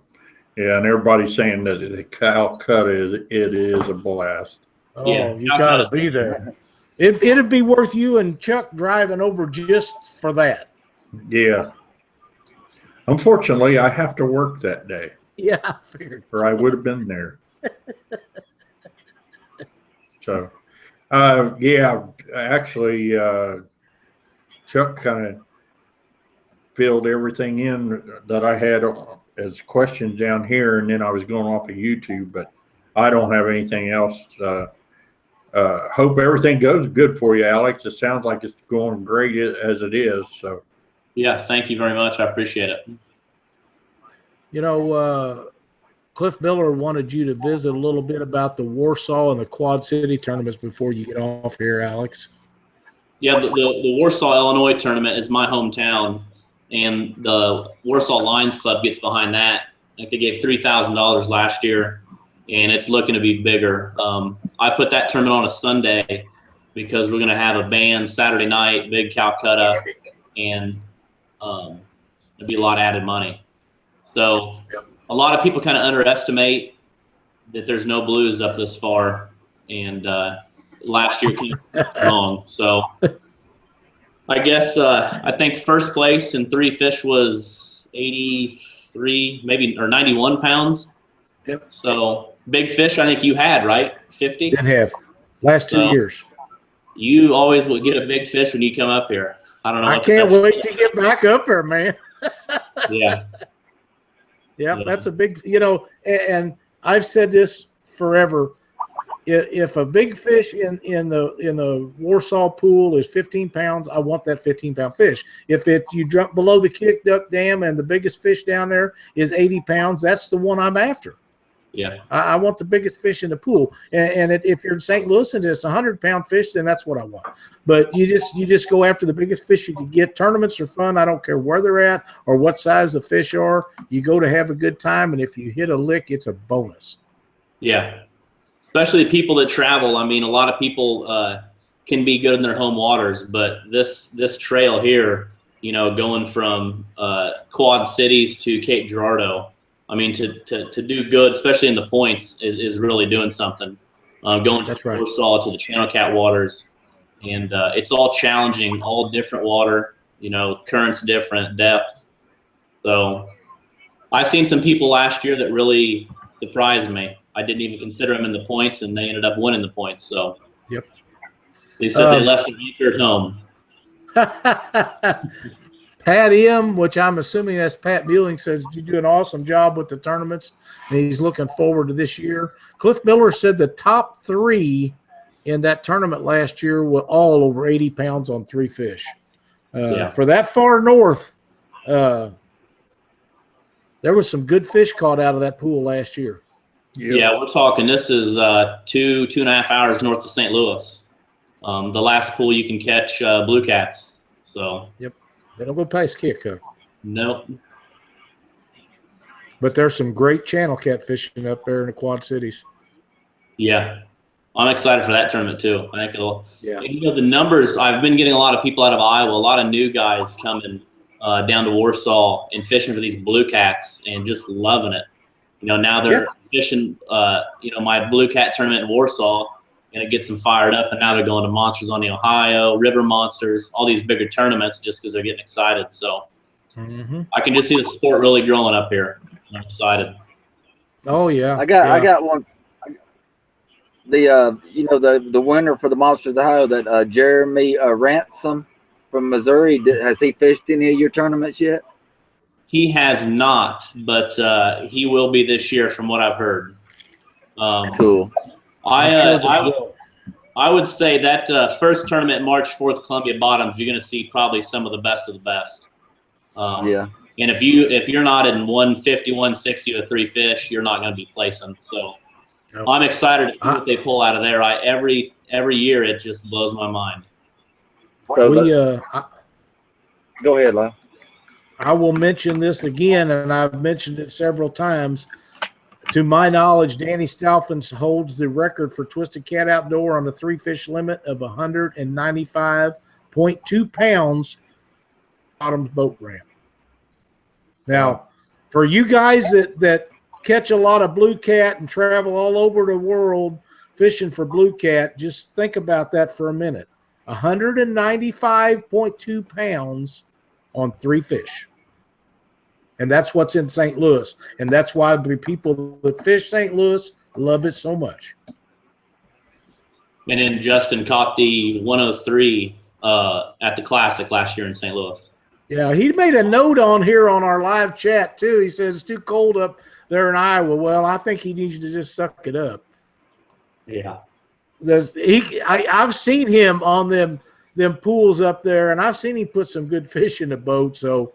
Yeah, and everybody's saying that the Calcutta is a blast. Oh, yeah, you got to be there. It'd be worth you and Chuck driving over just for that. Yeah. Unfortunately, I have to work that day. Yeah, I figured. Or I would have been there. So, yeah, actually, Chuck kind of filled everything in that I had as questions down here, and then I was going off of YouTube, but I don't have anything else hope everything goes good for you, Alex. It sounds like it's going great as it is. So, yeah, thank you very much. I appreciate it. You know, Cliff Miller wanted you to visit a little bit about the Warsaw and the Quad City tournaments before you get off here, Alex. Yeah, the Warsaw, Illinois tournament is my hometown, and the Warsaw Lions Club gets behind that. I think they gave $3,000 last year, and it's looking to be bigger. I put that tournament on a Sunday because we're going to have a band Saturday night, big Calcutta, and there'll be a lot of added money. So a lot of people kind of underestimate that there's no blues up this far, and last year came wrong. So I guess I think first place in 3 fish was 83, maybe, or 91 pounds. Yep. So big fish, I think you had, right? 50? Didn't have. Last 2 years. You always will get a big fish when you come up here. I don't know. I can't wait to get back up there, man. Yeah. Yeah, that's a big, you know, and I've said this forever. If a big fish in the Warsaw pool is 15 pounds, I want that 15-pound fish. If you drop below the Kick Duck Dam and the biggest fish down there is 80 pounds, that's the one I'm after. Yeah, I want the biggest fish in the pool. And if you're in St. Louis and it's a 100-pound fish, then that's what I want. But you just go after the biggest fish you can get. Tournaments are fun. I don't care where they're at or what size the fish are. You go to have a good time, and if you hit a lick, it's a bonus. Yeah, especially people that travel. I mean, a lot of people can be good in their home waters, but this trail here, you know, going from Quad Cities to Cape Girardeau, I mean, to do good, especially in the points, is really doing something. Going from Warsaw to the Channel Cat waters, and it's all challenging, all different water, you know, currents different, depth. So I've seen some people last year that really surprised me. I didn't even consider them in the points, and they ended up winning the points. So yep, they said they left the anchor at home. Pat M., which I'm assuming that's Pat Bueling, says you do an awesome job with the tournaments, and he's looking forward to this year. Cliff Miller said the top 3 in that tournament last year were all over 80 pounds on 3 fish. For that far north, there was some good fish caught out of that pool last year. Yep. Yeah, we're talking. This is 2.5 hours north of St. Louis. The last pool you can catch blue cats. So yep. They don't go past Kick, huh? Nope. But there's some great channel catfishing up there in the Quad Cities. Yeah. I'm excited for that tournament, too. I think it'll – yeah. You know, the numbers – I've been getting a lot of people out of Iowa, a lot of new guys coming down to Warsaw and fishing for these blue cats and just loving it. You know, now they're fishing, you know, my blue cat tournament in Warsaw, and it gets them fired up. And now they're going to Monsters on the Ohio, River Monsters, all these bigger tournaments just because they're getting excited. So I can just see the sport really growing up here. I'm excited. Oh yeah, I got one. The you know, the winner for the Monsters Ohio, that Jeremy Ransom from Missouri, has he fished any of your tournaments yet? He has not, but he will be this year, from what I've heard. Cool. I would say that first tournament, March 4th, Columbia Bottoms, you're going to see probably some of the best of the best. Yeah. And if you're not in 150, 160 with 3 fish, you're not going to be placing. So I'm excited to see what they pull out of there. Every year it just blows my mind. So go ahead, Lyle. I will mention this again, and I've mentioned it several times. To my knowledge, Danny Stalfins holds the record for Twisted Cat Outdoor on the 3-fish limit of 195.2 pounds bottom boat ramp. Now, for you guys that catch a lot of blue cat and travel all over the world fishing for blue cat, just think about that for a minute. 195.2 pounds on 3 fish. And that's what's in St. Louis. And that's why the people that fish St. Louis love it so much. And then Justin caught the 103 at the Classic last year in St. Louis. Yeah, he made a note on here on our live chat, too. He says it's too cold up there in Iowa. Well, I think he needs to just suck it up. Yeah. I've seen him on them pools up there, and I've seen him put some good fish in the boat. So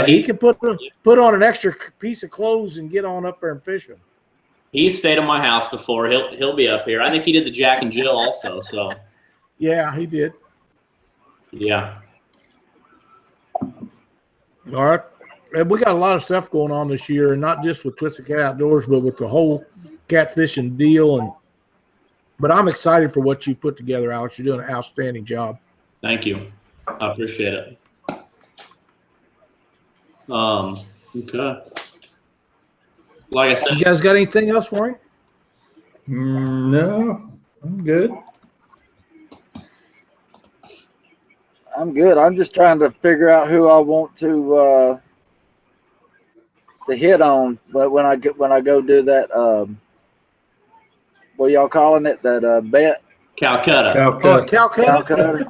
he can put on an extra piece of clothes and get on up there and fish them. He's stayed at my house before. He'll be up here. I think he did the Jack and Jill also. So yeah, he did. Yeah. All right. And we got a lot of stuff going on this year, and not just with Twisted Cat Outdoors, but with the whole catfishing deal. But I'm excited for what you put together, Alex. You're doing an outstanding job. Thank you. I appreciate it. Okay. Like I said, you guys got anything else for him? No, I'm good. I'm good. I'm just trying to figure out who I want to hit on when I go do that. What y'all calling it? That bet? Calcutta. Calcutta.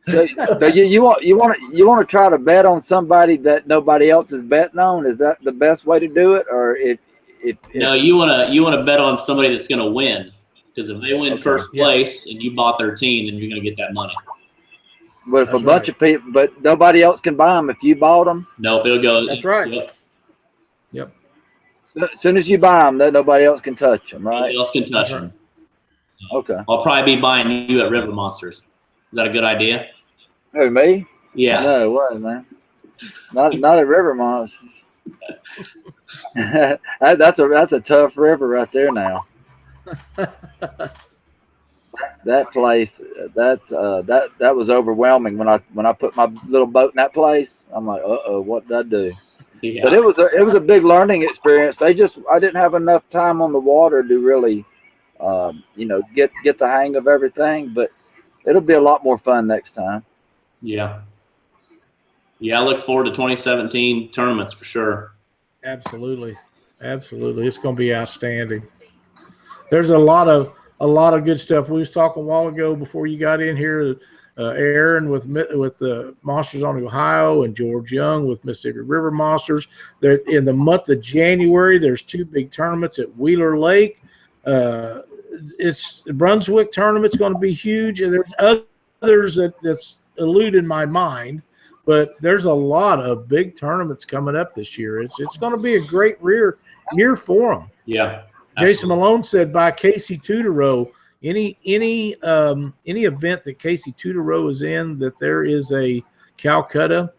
So you want to try to bet on somebody that nobody else is betting on? Is that the best way to do it, or if no, you want to bet on somebody that's going to win, because if they win first place and you bought their team, then you're going to get that money. But if a bunch of people, but nobody else can buy them if you bought them. Nope, it'll go. That's right. Yep. So, as soon as you buy them, then nobody else can touch them, right? Nobody else can touch them. Okay. I'll probably be buying you at River Monsters. Is that a good idea? Who, me? Yeah. No way, man. Not at River Monsters. that's a tough river right there now. That place, that was overwhelming when I put my little boat in that place. I'm like, what did I do? Yeah. But it was a big learning experience. I didn't have enough time on the water to really, get the hang of everything. But it'll be a lot more fun next time. Yeah. Yeah, I look forward to 2017 tournaments for sure. Absolutely. It's going to be outstanding. There's a lot of good stuff. We was talking a while ago before you got in here. Aaron with the Monsters on Ohio and George Young with Mississippi River Monsters. There in the month of January, there's 2 big tournaments at Wheeler Lake. It's the Brunswick tournament's going to be huge, and there's others that's eluding my mind. But there's a lot of big tournaments coming up this year. It's going to be a great year for them. Yeah. Jason Malone said by Casey Tuderow, any event that Casey Tuderow is in, that there is a Calcutta,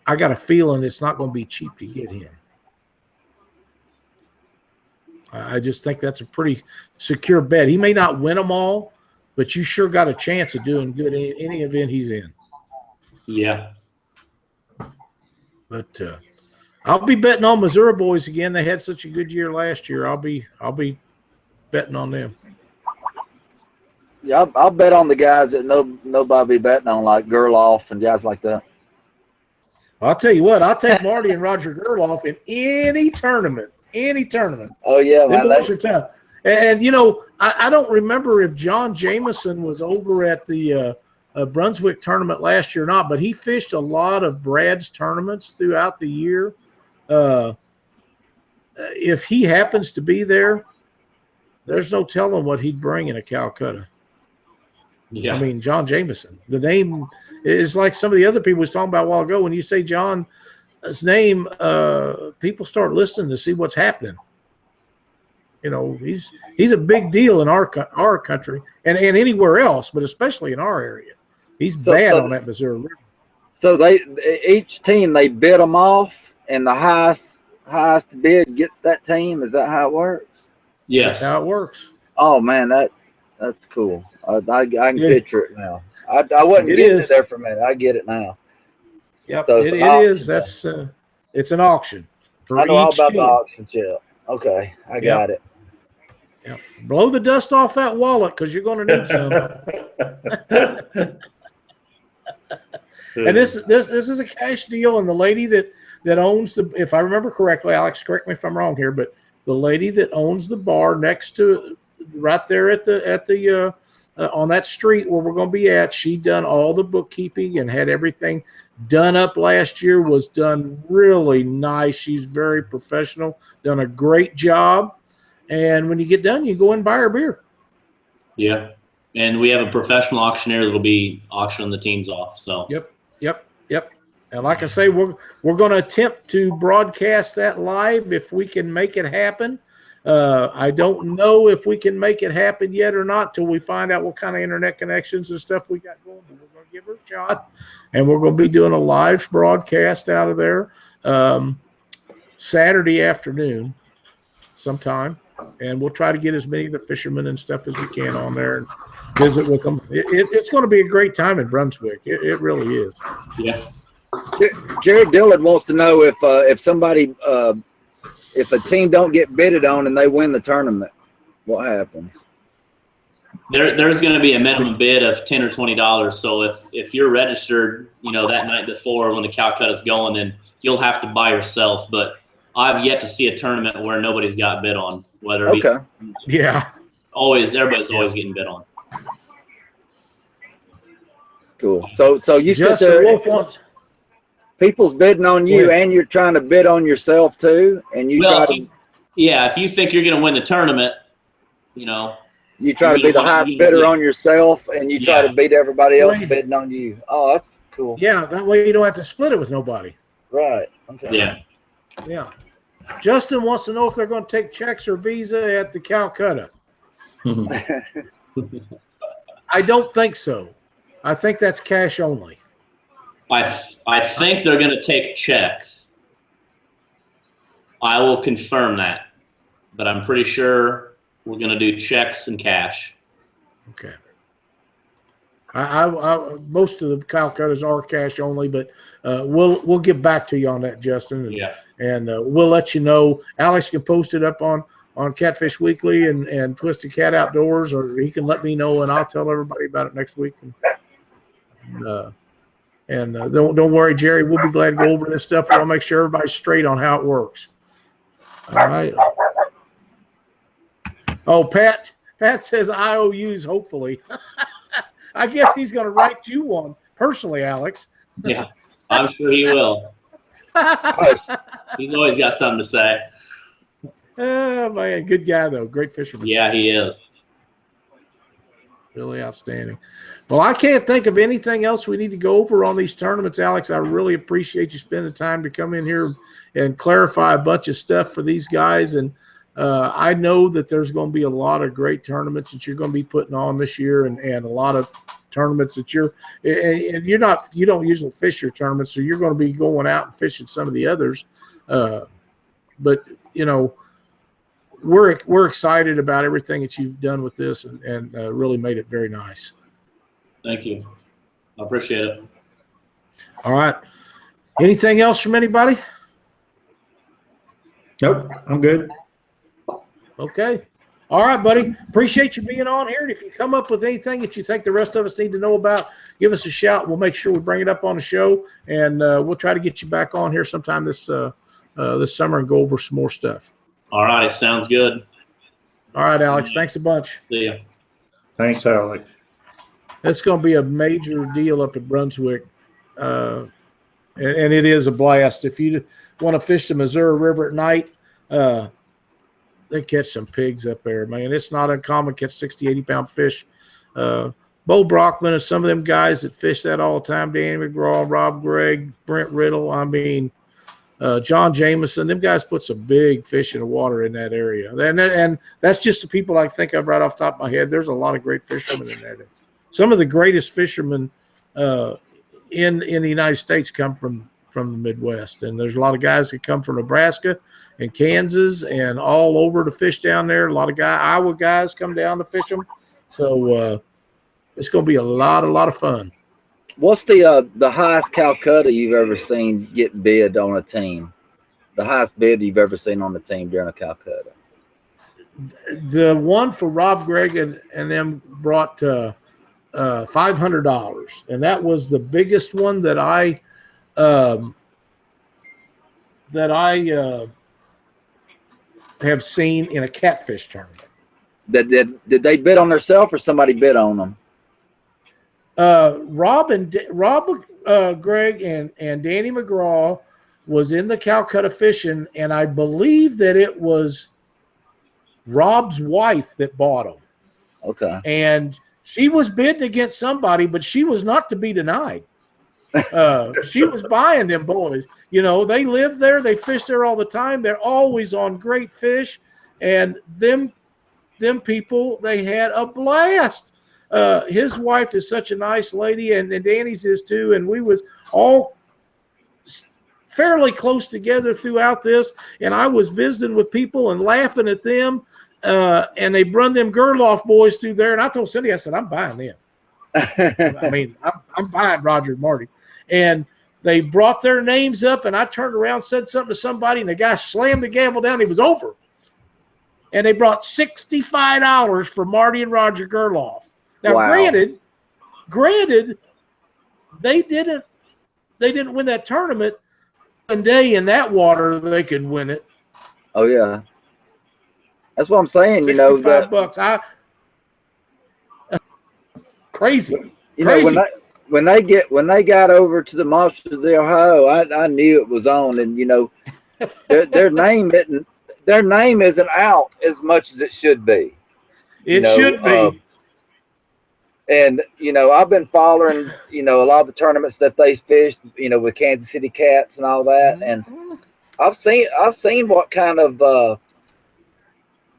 I got a feeling it's not going to be cheap to get him. I just think that's a pretty secure bet. He may not win them all, but you sure got a chance of doing good in any event he's in. Yeah. But I'll be betting on Missouri boys again. They had such a good year last year. I'll be betting on them. Yeah, I'll bet on the guys that nobody be betting on, like Gerloff and guys like that. I'll tell you what, I'll take Marty and Roger Gerloff in any tournament. Oh yeah, man. Those are tough. And I don't remember if John Jameson was over at the Brunswick tournament last year or not, but he fished a lot of Brad's tournaments throughout the year. If he happens to be there, there's no telling what he'd bring in a Calcutta. Yeah. I mean, John Jameson. The name is like some of the other people we was talking about a while ago. When you say John's name, people start listening to see what's happening. He's a big deal in our country and anywhere else, but especially in our area. He's bad on that Missouri River. So each team, they bid them off, and the highest bid gets that team. Is that how it works? Yes. That's how it works. Oh man, that's cool. I can picture it now. I wasn't getting it there for a minute. I get it now. Yep, So it is. That's it's an auction. For I know all each about team. the auctions. Yeah. Okay, I got it. Yep. Blow the dust off that wallet because you're going to need some. And this is a cash deal, and the lady that owns if I remember correctly, Alex, correct me if I'm wrong here, but the lady that owns the bar next to right there at the on that street where we're going to be at, she done all the bookkeeping and had everything done up last year, was done really nice. She's very professional, done a great job. And when you get done, you go and buy her beer. Yeah. And we have a professional auctioneer that'll be auctioning the teams off. So Yep. And like I say, we're going to attempt to broadcast that live if we can make it happen. I don't know if we can make it happen yet or not till we find out what kind of internet connections and stuff we got going. But we're going to give her a shot, and we're going to be doing a live broadcast out of there Saturday afternoon sometime, and we'll try to get as many of the fishermen and stuff as we can on there and visit with them. It's going to be a great time in Brunswick. It really is. yeah. Jared Dillard wants to know if somebody if a team don't get bidded on and they win the tournament, what happens? There's going to be a minimum bid of $10 or $20. So if you're registered, that night before when the Calcutta's going, then you'll have to buy yourself. But I've yet to see a tournament where nobody's got bid on. Okay. Yeah. Everybody's always getting bid on. Cool. So you said Justin Wolf wants. People's bidding on you, and you're trying to bid on yourself too, and you if you think you're going to win the tournament, you try to be the highest bidder on yourself, and you try to beat everybody else bidding on you. Oh, that's cool. Yeah, that way you don't have to split it with nobody. Right. Okay. Yeah. Justin wants to know if they're going to take checks or Visa at the Calcutta. I don't think so. I think that's cash only. I think they're going to take checks. I will confirm that, but I'm pretty sure we're going to do checks and cash. Okay. I most of the Calcuttas are cash only, but we'll get back to you on that, Justin. And we'll let you know. Alex can post it up on Catfish Weekly and Twisted Cat Outdoors, or he can let me know, and I'll tell everybody about it next week. And don't worry, Jerry. We'll be glad to go over this stuff. We'll make sure everybody's straight on how it works. All right. Oh, Pat says IOUs, hopefully. I guess he's going to write you one personally, Alex. Yeah, I'm sure he will. He's always got something to say. Oh, man. Good guy, though. Great fisherman. Yeah, he is. Really outstanding. Well, I can't think of anything else we need to go over on these tournaments, Alex. I really appreciate you spending time to come in here and clarify a bunch of stuff for these guys. And I know that there's going to be a lot of great tournaments that you're going to be putting on this year, and a lot of tournaments that you don't usually fish your tournaments, so you're going to be going out and fishing some of the others. But we're excited about everything that you've done with this, and really made it very nice. Thank you. I appreciate it. All right. Anything else from anybody? Nope, I'm good. Okay. All right, buddy. Appreciate you being on here. And if you come up with anything that you think the rest of us need to know about, give us a shout. We'll make sure we bring it up on the show, and we'll try to get you back on here sometime this summer and go over some more stuff. All right. Sounds good. All right, Alex. Thanks a bunch. See ya. Thanks, Alex. It's going to be a major deal up at Brunswick, and it is a blast. If you want to fish the Missouri River at night, they catch some pigs up there, man. It's not uncommon to catch 60, 80-pound fish. Bo Brockman and some of them guys that fish that all the time, Danny McGraw, Rob Gregg, Brent Riddle, John Jameson, them guys put some big fish in the water in that area. And that's just the people I think of right off the top of my head. There's a lot of great fishermen in there. Some of the greatest fishermen in the United States come from the Midwest. And there's a lot of guys that come from Nebraska and Kansas and all over to fish down there. A lot of Iowa guys come down to fish them. So it's going to be a lot of fun. What's the highest Calcutta you've ever seen get bid on a team? The highest bid you've ever seen on the team during a Calcutta? The one for Rob Gregg and them brought $500, and that was the biggest one that I have seen in a catfish tournament. Did they bid on themselves, or somebody bid on them? Rob Gregg and Danny McGraw was in the Calcutta fishing, and I believe that it was Rob's wife that bought them. Okay. And she was bidding against somebody, but she was not to be denied. She was buying them boys. You know, they live there. They fish there all the time. They're always on great fish. And them people, they had a blast. His wife is such a nice lady, and Danny's is too. And we was all fairly close together throughout this. And I was visiting with people and laughing at them. And they run them Gerloff boys through there. And I told Cindy, I said, I'm buying them. I mean, I'm buying Roger and Marty. And they brought their names up, and I turned around, said something to somebody, and the guy slammed the gavel down. It was over. And they brought $65 for Marty and Roger Gerloff. Now, Wow. granted, they didn't win that tournament. One day in that water, they could win it. Oh yeah. That's what I'm saying. You know, $65. Crazy. You know, when they got over to the Monsters of the Ohio, I knew it was on, and you know, their name isn't out as much as it should be. It should be. And you know, I've been following, you know, a lot of the tournaments that they fished, you know, with Kansas City Cats and all that, and I've seen what kind of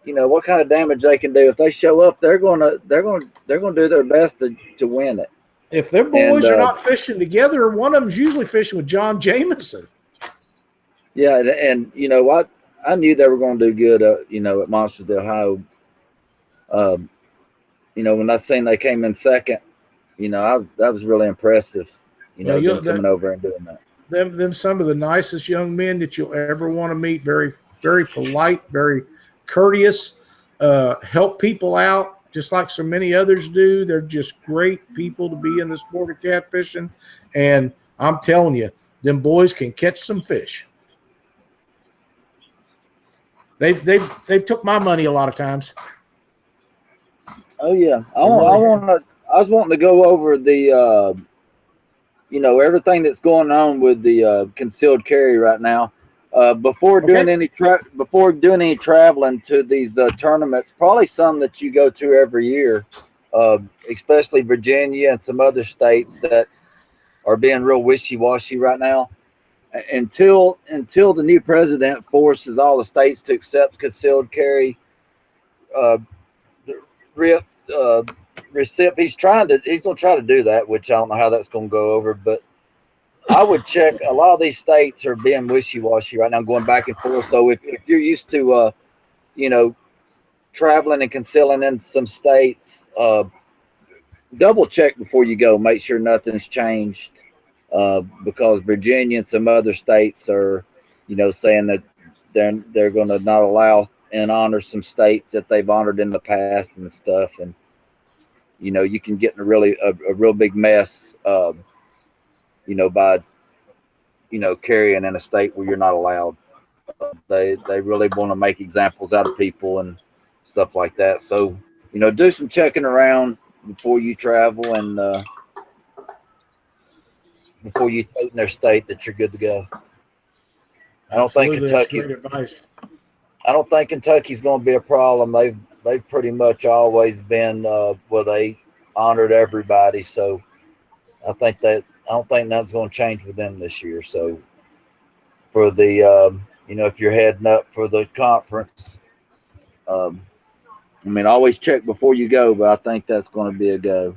you know, what kind of damage they can do if they show up. They're gonna do their best to win it. If their boys are not fishing together, one of them's usually fishing with John Jameson. Yeah, and you know what? I knew they were going to do good. You know, at Monsters of the Ohio. You know, when I seen they came in second, you know, that was really impressive. You know, them coming over and doing that. Them some of the nicest young men that you'll ever want to meet. Very, very polite, very courteous, help people out just like so many others do. They're just great people to be in the sport of catfishing. And I'm telling you, them boys can catch some fish. They've took my money a lot of times. Oh yeah, I was wanting to go over the you know, everything that's going on with the concealed carry right now. Before doing any traveling to these tournaments, probably some that you go to every year, especially Virginia and some other states that are being real wishy-washy right now. Until the new president forces all the states to accept concealed carry, he's going to try to do that, which I don't know how that's going to go over, but I would check. A lot of these states are being wishy-washy right now, going back and forth. So if you're used to, you know, traveling and concealing in some states, double check before you go. Make sure nothing's changed, because Virginia and some other states are, you know, saying that they're going to not allow and honor some states that they've honored in the past and stuff. And you know, you can get in a real big mess. You know, by, you know, carrying in a state where you're not allowed. They really want to make examples out of people and stuff like that. So, you know, do some checking around before you travel, and before you vote in their state that you're good to go. I don't think Kentucky's going to be a problem. They've pretty much always been where they honored everybody. So I don't think nothing's going to change with them this year. So for the, you know, if you're heading up for the conference, I mean, always check before you go, but I think that's going to be a go.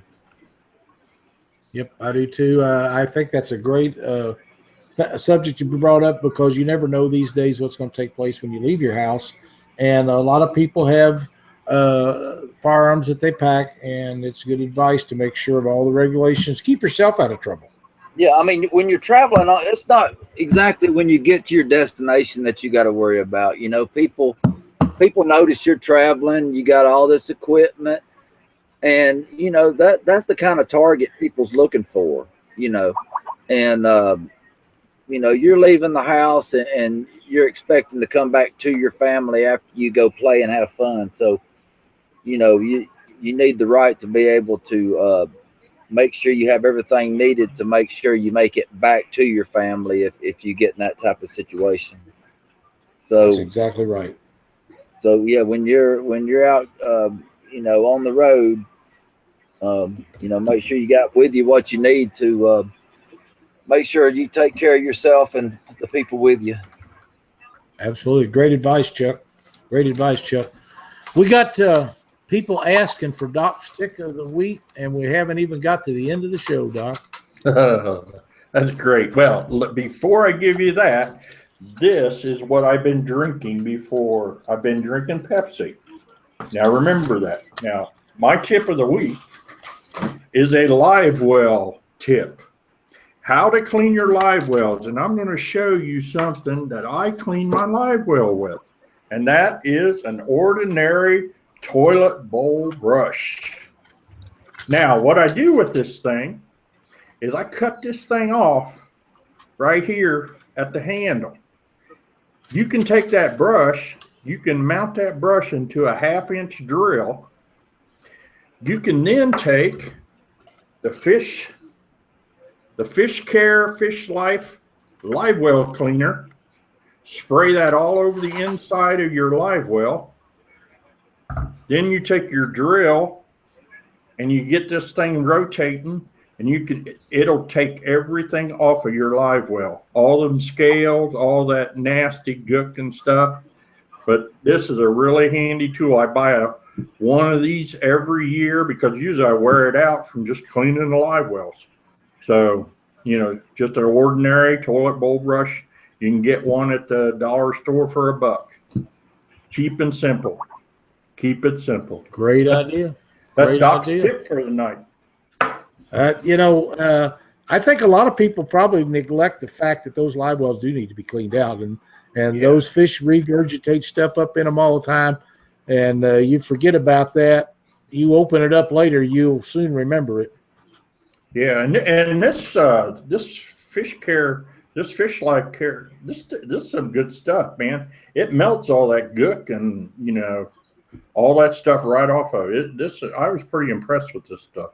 Yep, I do too. I think that's a great subject you brought up, because you never know these days what's going to take place when you leave your house. And a lot of people have firearms that they pack, and it's good advice to make sure of all the regulations. Keep yourself out of trouble. Yeah, I mean, when you're traveling, it's not exactly when you get to your destination that you got to worry about. You know, people notice you're traveling, you got all this equipment, and you know that's the kind of target people's looking for. You know, and you know, you're leaving the house and you're expecting to come back to your family after you go play and have fun. So, you know, you need the right to be able to make sure you have everything needed to make sure you make it back to your family if you get in that type of situation. So that's exactly right. So yeah, when you're out, on the road, make sure you got with you what you need to make sure you take care of yourself and the people with you. Absolutely. Great advice, Chuck. Great advice, Chuck. We got people asking for Doc's Stick of the Week, and we haven't even got to the end of the show, Doc. That's great. Well, before I give you that, this is what I've been drinking before. I've been drinking Pepsi. Now, remember that. Now, my tip of the week is a live well tip. How to clean your live wells. And I'm going to show you something that I clean my live well with. And that is an ordinary toilet bowl brush. Now, what I do with this thing is I cut this thing off right here at the handle. You can take that brush, you can mount that brush into a 1/2-inch drill. You can then take the Fish Care, Fish Life live well cleaner, spray that all over the inside of your live well. Then you take your drill and you get this thing rotating, and it'll take everything off of your live well, all them scales, all that nasty gook and stuff. But this is a really handy tool. I buy one of these every year because usually I wear it out from just cleaning the live wells. So, just an ordinary toilet bowl brush. You can get one at the dollar store for $1. Cheap and simple. Keep it simple. Great idea. That's Great Doc's idea. tip for the night. I think a lot of people probably neglect the fact that those live wells do need to be cleaned out, and those fish regurgitate stuff up in them all the time, and you forget about that. You open it up later, you'll soon remember it. Yeah, and this Fish Care, this Fish Life Care, this is some good stuff, man. It melts all that gook and all that stuff right off of it. I was pretty impressed with this stuff.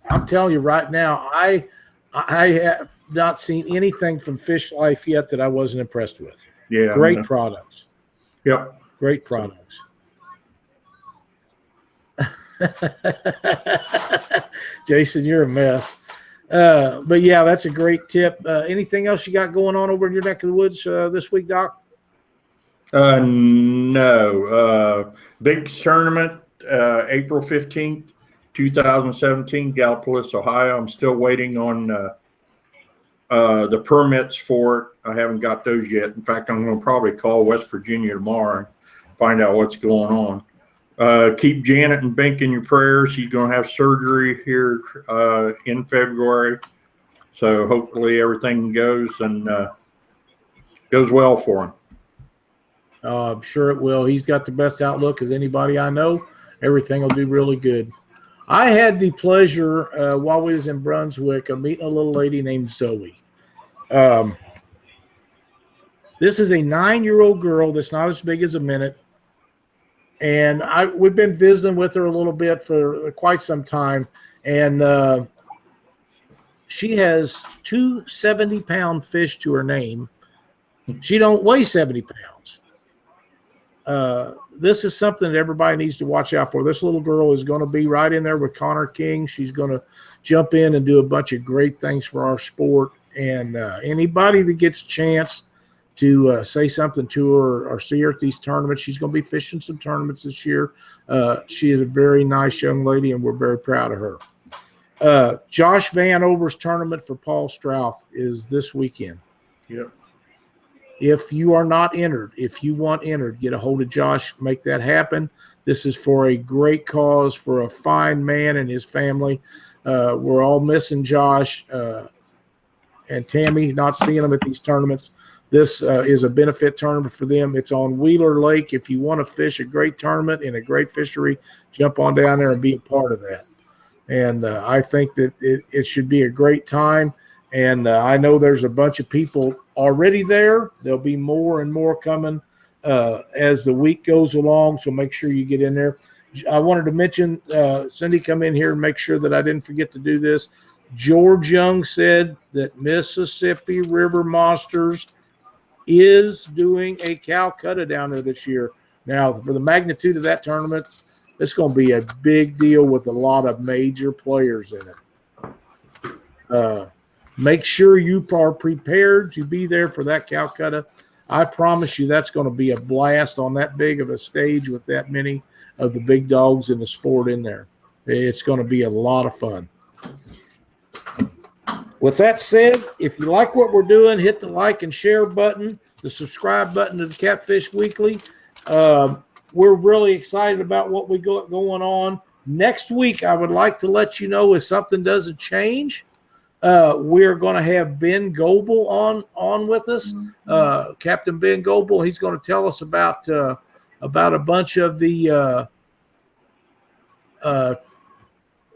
I'm telling you right now, I have not seen anything from Fish Life yet that I wasn't impressed with. Yeah, great products. Yep, great products. Jason, you're a mess. But yeah, that's a great tip. Anything else you got going on over in your neck of the woods this week, Doc? No. Big tournament, April 15th. 2017, Gallipolis, Ohio. I'm still waiting on the permits for it. I haven't got those yet. In fact, I'm going to probably call West Virginia tomorrow and find out what's going on. Keep Janet and Bink in your prayers. She's going to have surgery here in February. So hopefully everything goes well for him. I'm sure it will. He's got the best outlook as anybody I know. Everything will do really good. I had the pleasure while we was in Brunswick of meeting a little lady named Zoe. This is a 9-year-old girl that's not as big as a minute. And we've been visiting with her a little bit for quite some time. And she has 2 70-pound fish to her name. She don't weigh 70 pounds. This is something that everybody needs to watch out for. This little girl is going to be right in there with Connor King. She's going to jump in and do a bunch of great things for our sport. And anybody that gets a chance to say something to her or see her at these tournaments, she's going to be fishing some tournaments this year. She is a very nice young lady, and we're very proud of her. Josh Vanover's tournament for Paul Strouth is this weekend. Yep. If you are not entered, if you want entered, get a hold of Josh, make that happen. This is for a great cause, for a fine man and his family. We're all missing Josh and Tammy, not seeing them at these tournaments. This is a benefit tournament for them. It's on Wheeler Lake. If you want to fish a great tournament in a great fishery, jump on down there and be a part of that. And I think that it should be a great time. And I know there's a bunch of people already there. There'll be more and more coming as the week goes along, so make sure you get in there. I wanted to mention, Cindy, come in here and make sure that I didn't forget to do this. George Young said that Mississippi River Monsters is doing a Calcutta down there this year. Now, for the magnitude of that tournament, It's going to be a big deal with a lot of major players in it. Make sure you are prepared to be there for that Calcutta. I promise you that's going to be a blast on that big of a stage with that many of the big dogs in the sport in there. It's going to be a lot of fun. With that said, if you like what we're doing, hit the like and share button, the subscribe button to the Catfish Weekly. We're really excited about what we got going on. Next week, I would like to let you know if something doesn't change. We're going to have Ben Goebel on with us, Captain Ben Goebel. He's going to tell us about a bunch of the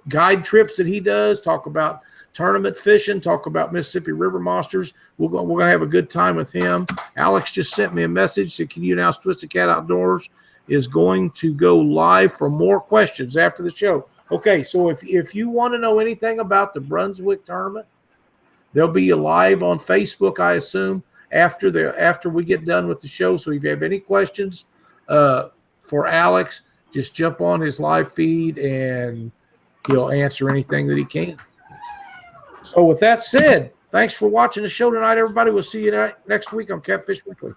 guide trips that he does, talk about tournament fishing, talk about Mississippi River monsters. We're going to have a good time with him. Alex just sent me a message that can you announce Twisted Cat Outdoors is going to go live for more questions after the show. Okay, so if you want to know anything about the Brunswick tournament, they'll be live on Facebook, I assume, after we get done with the show. So if you have any questions for Alex, just jump on his live feed and he'll answer anything that he can. So with that said, thanks for watching the show tonight, everybody. We'll see you next week on Catfish Weekly.